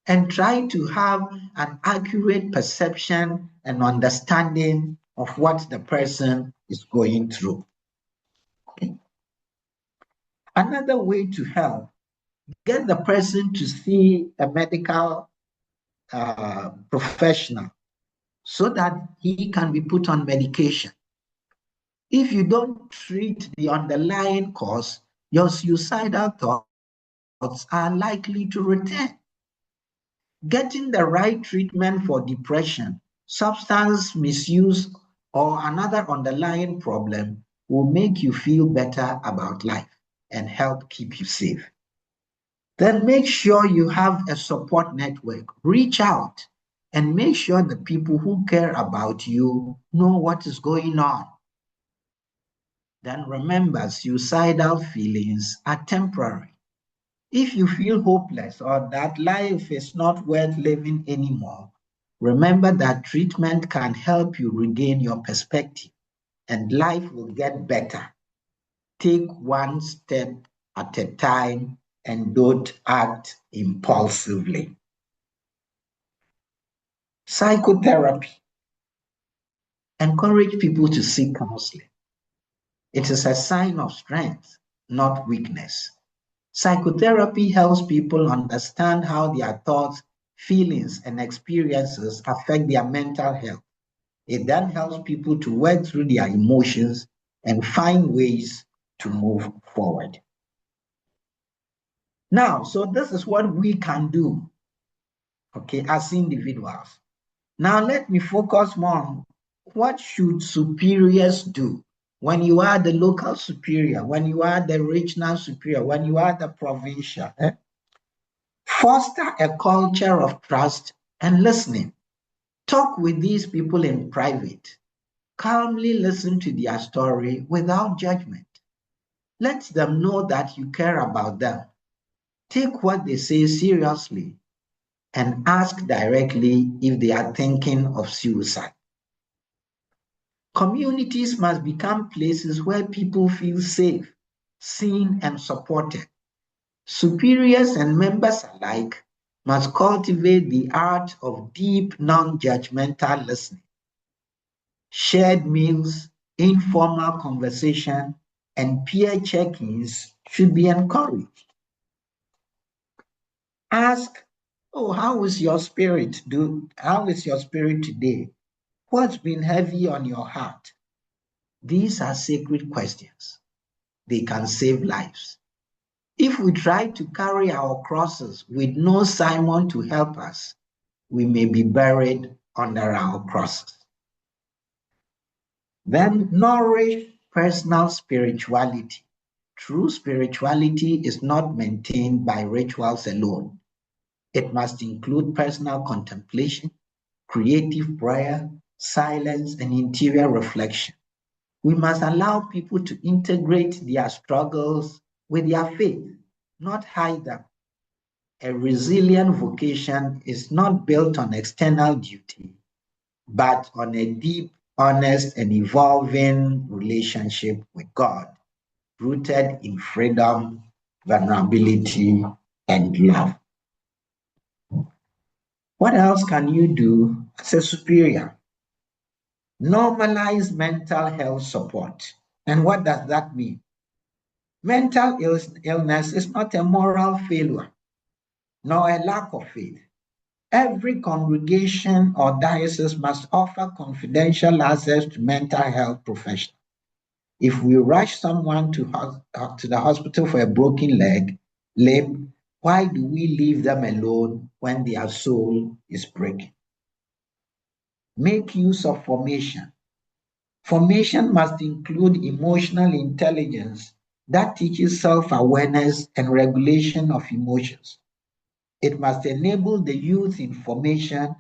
And try to have an accurate perception and understanding of what the person is going through. Okay. Another way to help, get the person to see a medical professional so that he can be put on medication. If you don't treat the underlying cause, your suicidal thoughts are likely to return. Getting the right treatment for depression, substance misuse, or another underlying problem will make you feel better about life and help keep you safe. Then make sure you have a support network. Reach out and make sure the people who care about you know what is going on. Then remember, suicidal feelings are temporary. If you feel hopeless or that life is not worth living anymore, remember that treatment can help you regain your perspective and life will get better. Take one step at a time and don't act impulsively. Psychotherapy. Encourage people to seek counseling. It is a sign of strength, not weakness. Psychotherapy helps people understand how their thoughts, feelings, and experiences affect their mental health. It then helps people to work through their emotions and find ways to move forward. Now, so this is what we can do, okay, as individuals. Now, let me focus more on what should superiors do when you are the local superior, when you are the regional superior, when you are the provincial. Foster a culture of trust and listening. Talk with these people in private. Calmly listen to their story without judgment. Let them know that you care about them. Take what they say seriously and ask directly if they are thinking of suicide. Communities must become places where people feel safe, seen, and supported. Superiors and members alike must cultivate the art of deep, non-judgmental listening. Shared meals, informal conversation, and peer check-ins should be encouraged. Ask, oh, how is your spirit? How is your spirit today? What's been heavy on your heart? These are sacred questions. They can save lives. If we try to carry our crosses with no Simon to help us, we may be buried under our crosses. Then nourish personal spirituality. True spirituality is not maintained by rituals alone. It must include personal contemplation, creative prayer, silence, and interior reflection. We must allow people to integrate their struggles with their faith, not hide them. A resilient vocation is not built on external duty, but on a deep, honest, and evolving relationship with God, rooted in freedom, vulnerability, and love. What else can you do as a superior? Normalize mental health support. And what does that mean? Mental illness is not a moral failure, nor a lack of faith. Every congregation or diocese must offer confidential access to mental health professionals. If we rush someone to the hospital for a broken limb, why do we leave them alone when their soul is breaking? Make use of formation. Formation must include emotional intelligence that teaches self-awareness and regulation of emotions. It must enable the youth in formation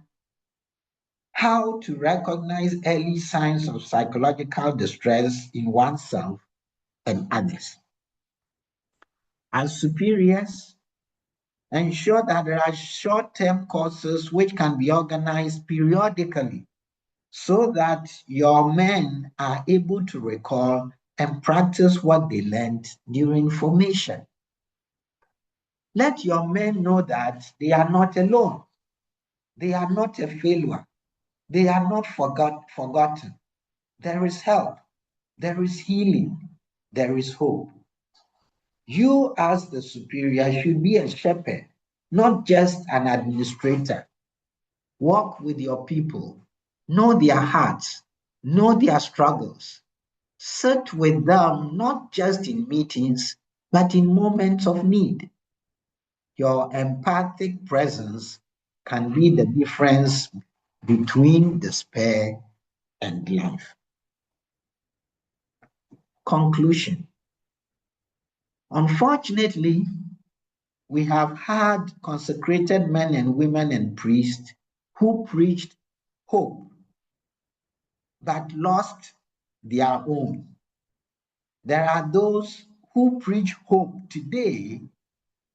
how to recognize early signs of psychological distress in oneself and others. As superiors, ensure that there are short-term courses which can be organized periodically so that your men are able to recall and practice what they learned during formation. Let your men know that they are not alone. They are not a failure. They are not forgotten. There is help. There is healing. There is hope. You, as the superior, should be a shepherd, not just an administrator. Walk with your people. Know their hearts. Know their struggles. Sit with them, not just in meetings, but in moments of need. Your empathic presence can be the difference between despair and life. Conclusion. Unfortunately, we have had consecrated men and women and priests who preached hope but lost their own. There are those who preach hope today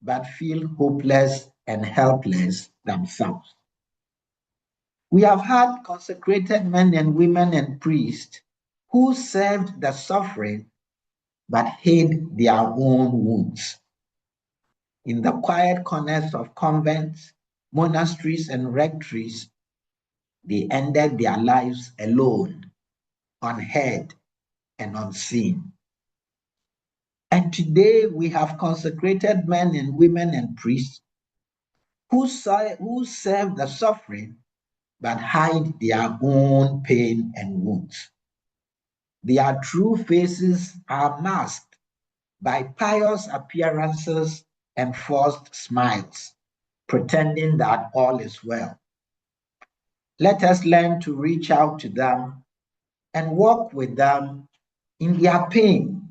but feel hopeless and helpless themselves. We have had consecrated men and women and priests who served the suffering but hid their own wounds. In the quiet corners of convents, monasteries, and rectories, they ended their lives alone, unheard, and unseen. And today we have consecrated men and women and priests who serve the suffering but hide their own pain and wounds. Their true faces are masked by pious appearances and forced smiles, pretending that all is well. Let us learn to reach out to them and walk with them in their pain.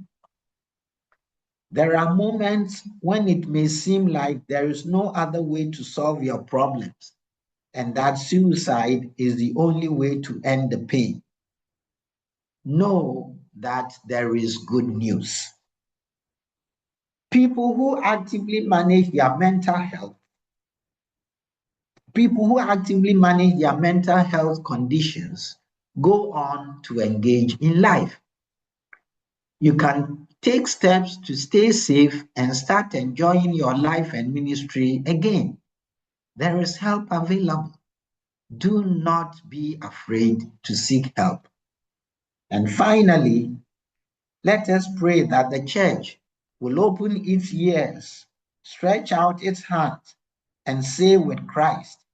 There are moments when it may seem like there is no other way to solve your problems, and that suicide is the only way to end the pain. Know that there is good news. People who actively manage their mental health, conditions go on to engage in life. You can take steps to stay safe and start enjoying your life and ministry again. There is help available. Do not be afraid to seek help. And finally, let us pray that the church will open its ears, stretch out its hands, and say with Christ,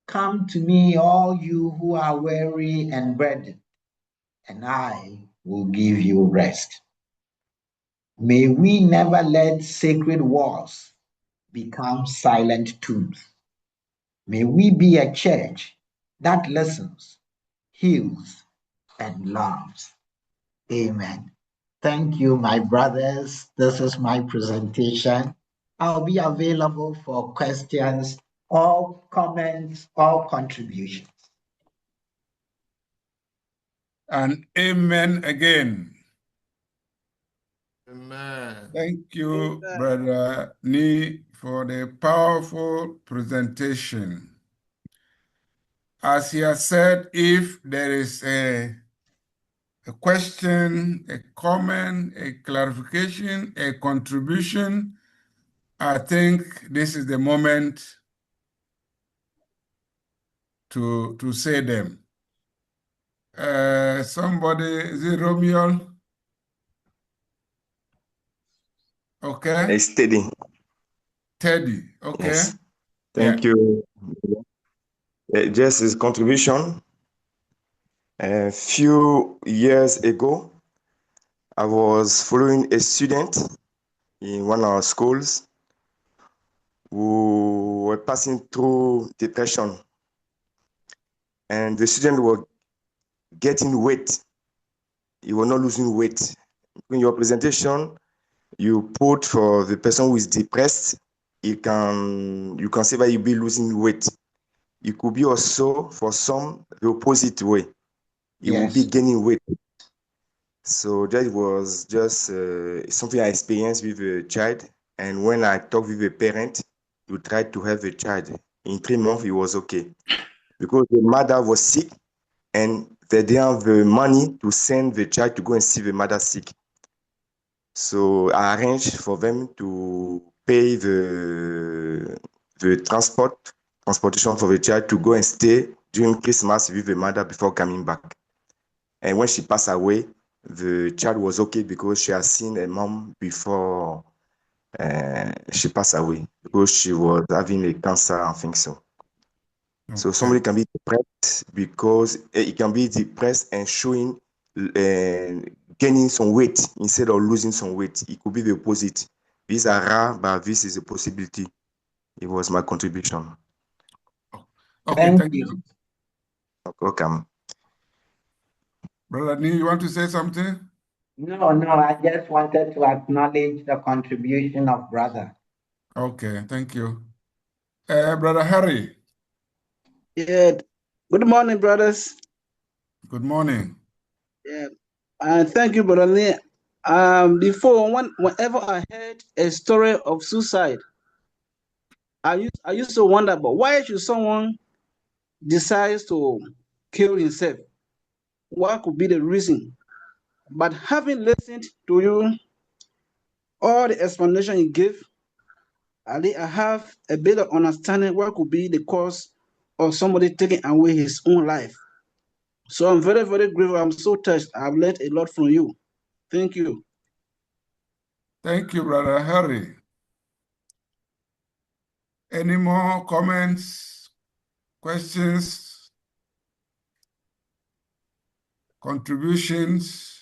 "Come to me, all you who are weary and burdened, and I will give you rest." May we never let sacred walls become silent tombs. May we be a church that listens, heals, and loves. Amen. Thank you, my brothers. This is my presentation. I'll be available for questions or comments or contributions. And amen again. Amen. Thank you, Amen. Brother Nee, for the powerful presentation. As he has said, if there is a question, a comment, a clarification, a contribution, I think this is the moment to say them. Somebody, is it Romeo? Okay. It's Teddy. Teddy, okay. Yes. Thank you. Just his contribution. A few years ago, I was following a student in one of our schools who were passing through depression. And the student was getting weight. He was not losing weight. In your presentation, you put for the person who is depressed, you can say that you'll be losing weight. It could be also for some the opposite way. You will be gaining weight. So that was just something I experienced with a child. And when I talked with a parent to try to have a child, in 3 months, it was okay. Because the mother was sick and they didn't have the money to send the child to go and see the mother sick. So I arranged for them to pay the transportation for the child to go and stay during Christmas with the mother before coming back. And when she passed away, the child was okay because she had seen her mom before she passed away because she was having a cancer, I think so. So Okay. somebody can be depressed because it can be depressed and showing gaining some weight instead of losing some weight. It could be the opposite. These are rare, but this is a possibility. It was my contribution. Okay, thank you. you. Welcome. Brother Nee, you want to say something? No, I just wanted to acknowledge the contribution of brother. Okay, thank you. Brother Harry. Yeah. Good morning, brothers. Good morning. Yeah. Thank you, Brother Nee. Before, whenever I heard a story of suicide, I used to wonder, but why should someone decide to kill himself? What could be the reason? But having listened to you, all the explanation you gave, I have a bit of understanding what could be the cause of somebody taking away his own life. So I'm very, very grateful. I'm so touched. I've learned a lot from you. Thank you. Thank you, Brother Harry. Any more comments, questions, contributions?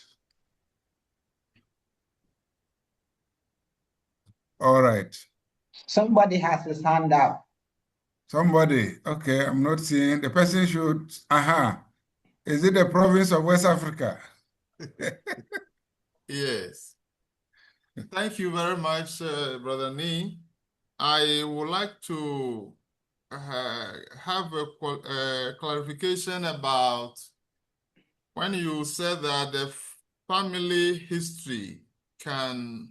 All right. Somebody has his hand up. Somebody. Okay, I'm not seeing. The person should. Aha. Is it the province of West Africa? Yes. Thank you very much, Brother Nee. I would like to have a clarification about when you said that the family history can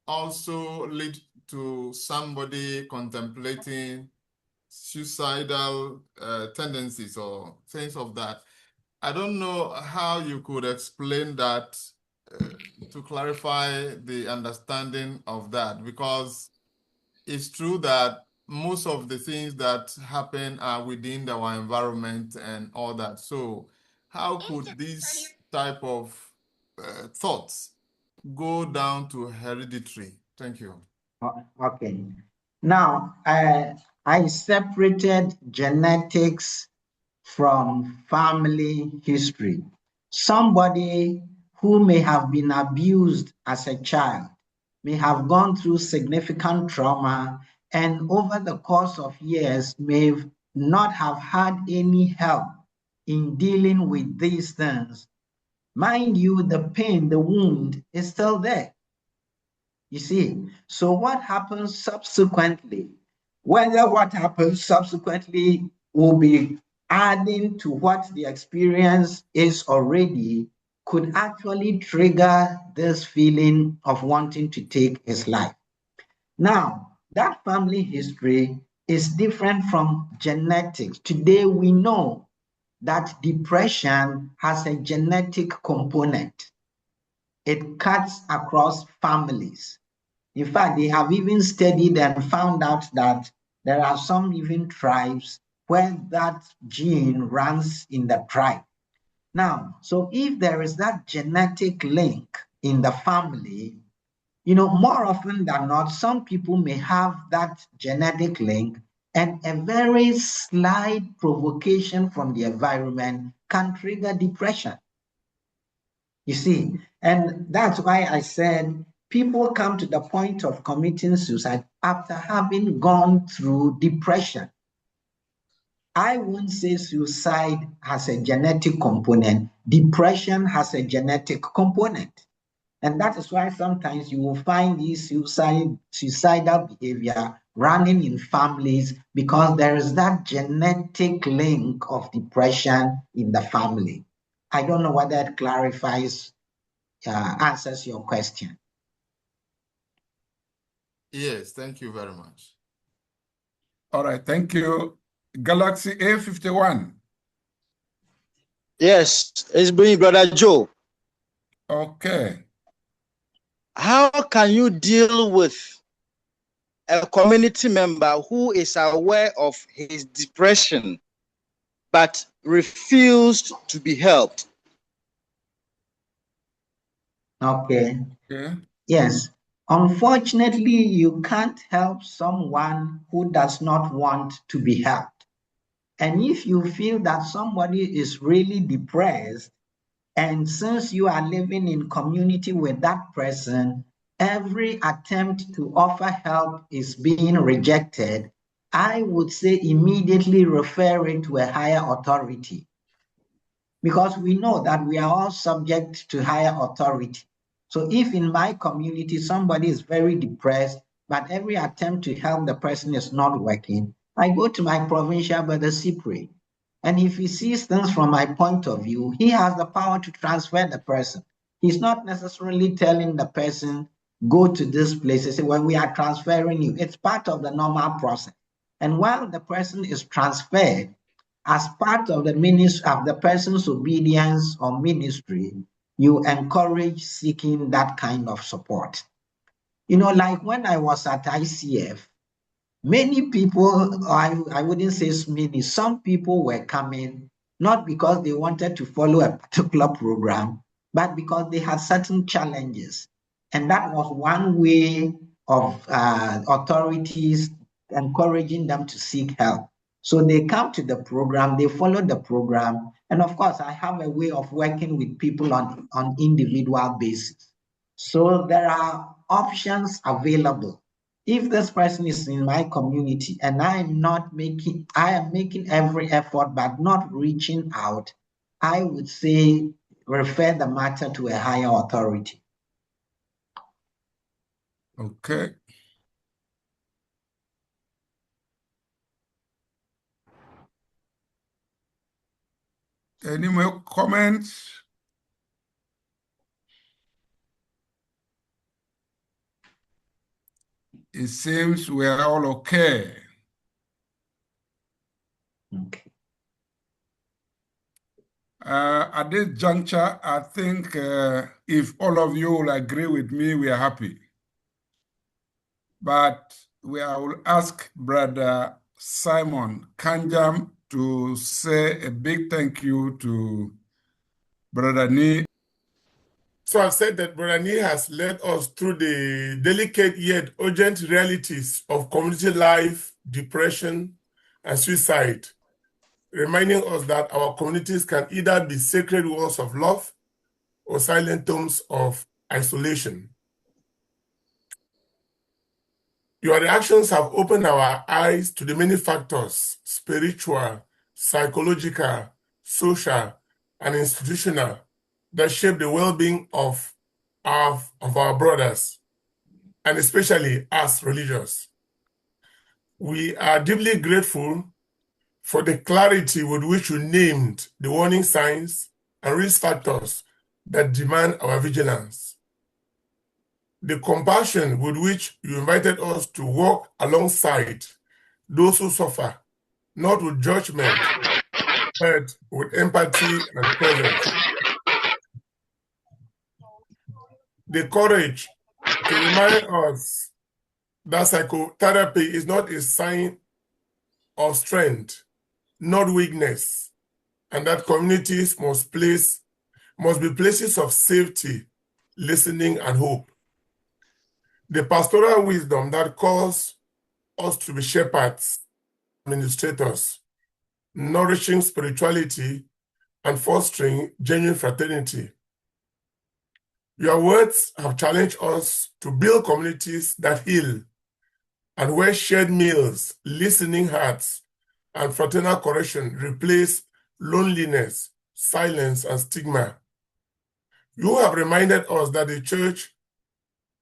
also lead to somebody contemplating suicidal tendencies or things of that. I don't know how you could explain that to clarify the understanding of that, because it's true that most of the things that happen are within our environment and all that. So how could this type of thoughts go down to hereditary? Thank you. Okay. Now, I separated genetics from family history. Somebody who may have been abused as a child may have gone through significant trauma and over the course of years may not have had any help in dealing with these things. Mind you, the pain, the wound is still there. You see, so what happens subsequently, whether what happens subsequently will be adding to what the experience is already, could actually trigger this feeling of wanting to take his life. Now, that family history is different from genetics. Today, we know that depression has a genetic component. It cuts across families. In fact, they have even studied and found out that there are some even tribes where that gene runs in the tribe. Now, so if there is that genetic link in the family, more often than not, some people may have that genetic link, and a very slight provocation from the environment can trigger depression. You see, and that's why I said people come to the point of committing suicide after having gone through depression. I won't say suicide has a genetic component. Depression has a genetic component. And that is why sometimes you will find these suicidal behavior running in families, because there is that genetic link of depression in the family. I don't know whether it clarifies, answers your question. Yes, thank you very much. All right, thank you. Galaxy A51. Yes, it's been Brother Joe. Okay. How can you deal with a community member who is aware of his depression but refused to be helped? Okay. Okay. Yes. Unfortunately, you can't help someone who does not want to be helped. And if you feel that somebody is really depressed, and since you are living in community with that person, every attempt to offer help is being rejected, I would say immediately refer it to a higher authority. Because we know that we are all subject to higher authority. So if in my community somebody is very depressed, but every attempt to help the person is not working, I go to my provincial brother Cyprian. And if he sees things from my point of view, he has the power to transfer the person. He's not necessarily telling the person, go to this place. He says, when we are transferring you, it's part of the normal process. And while the person is transferred, as part of the ministry of the person's obedience or ministry, you encourage seeking that kind of support. You know, like when I was at ICF, many people, I wouldn't say many, some people were coming not because they wanted to follow a particular program, but because they had certain challenges. And that was one way of authorities encouraging them to seek help. So they come to the program, they follow the program. And of course, I have a way of working with people on individual basis. So there are options available. If this person is in my community and I am making every effort but not reaching out, I would say refer the matter to a higher authority. Okay. Any more comments? It seems we are all okay. Okay. At this juncture, I think if all of you will agree with me, we are happy. But I will ask Brother Simon Kanjam to say a big thank you to Brother Nee. So I've said that Brother Nee has led us through the delicate yet urgent realities of community life, depression, and suicide, reminding us that our communities can either be sacred walls of love or silent tombs of isolation. Your reactions have opened our eyes to the many factors, spiritual, psychological, social, and institutional, that shape the well-being of our brothers, and especially us religious. We are deeply grateful for the clarity with which you named the warning signs and risk factors that demand our vigilance. The compassion with which you invited us to walk alongside those who suffer, not with judgment, but with empathy and presence. The courage to remind us that psychotherapy is not a sign of strength, not weakness, and that communities must be places of safety, listening, and hope. The pastoral wisdom that calls us to be shepherds, administrators, nourishing spirituality, and fostering genuine fraternity. Your words have challenged us to build communities that heal, and where shared meals, listening hearts, and fraternal correction replace loneliness, silence, and stigma. You have reminded us that the church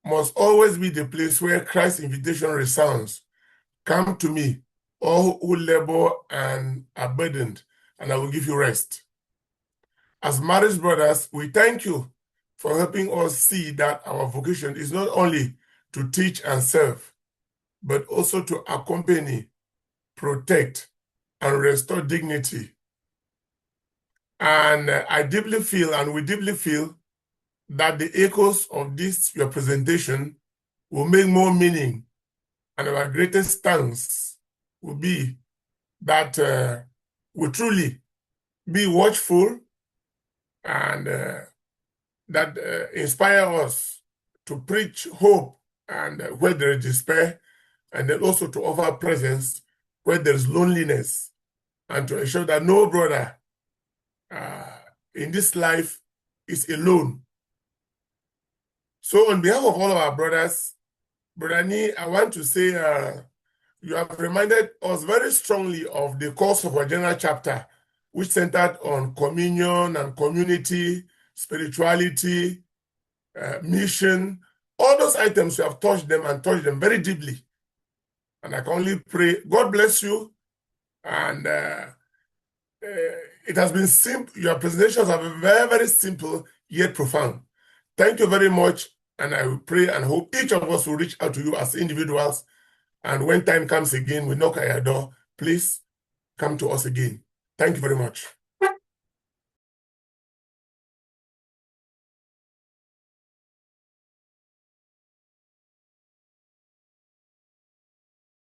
must always be the place where Christ's invitation resounds. Come to me, all who labor and are burdened, and I will give you rest. As Marist brothers, we thank you for helping us see that our vocation is not only to teach and serve, but also to accompany, protect, and restore dignity. And I deeply feel, and we deeply feel, that the echoes of this, your presentation, will make more meaning. And our greatest thanks will be that we truly be watchful and that inspire us to preach hope and where there is despair, and then also to offer presence where there is loneliness, and to ensure that no brother in this life is alone. So on behalf of all of our brothers, Brother Nee, I want to say you have reminded us very strongly of the course of our general chapter, which centered on communion and community, spirituality, mission. All those items, you have touched them and touched them very deeply. And I can only pray, God bless you. And it has been simple. Your presentations have been very, very simple, yet profound. Thank you very much. And I will pray and hope each of us will reach out to you as individuals. And when time comes again, we knock at your door, please come to us again. Thank you very much.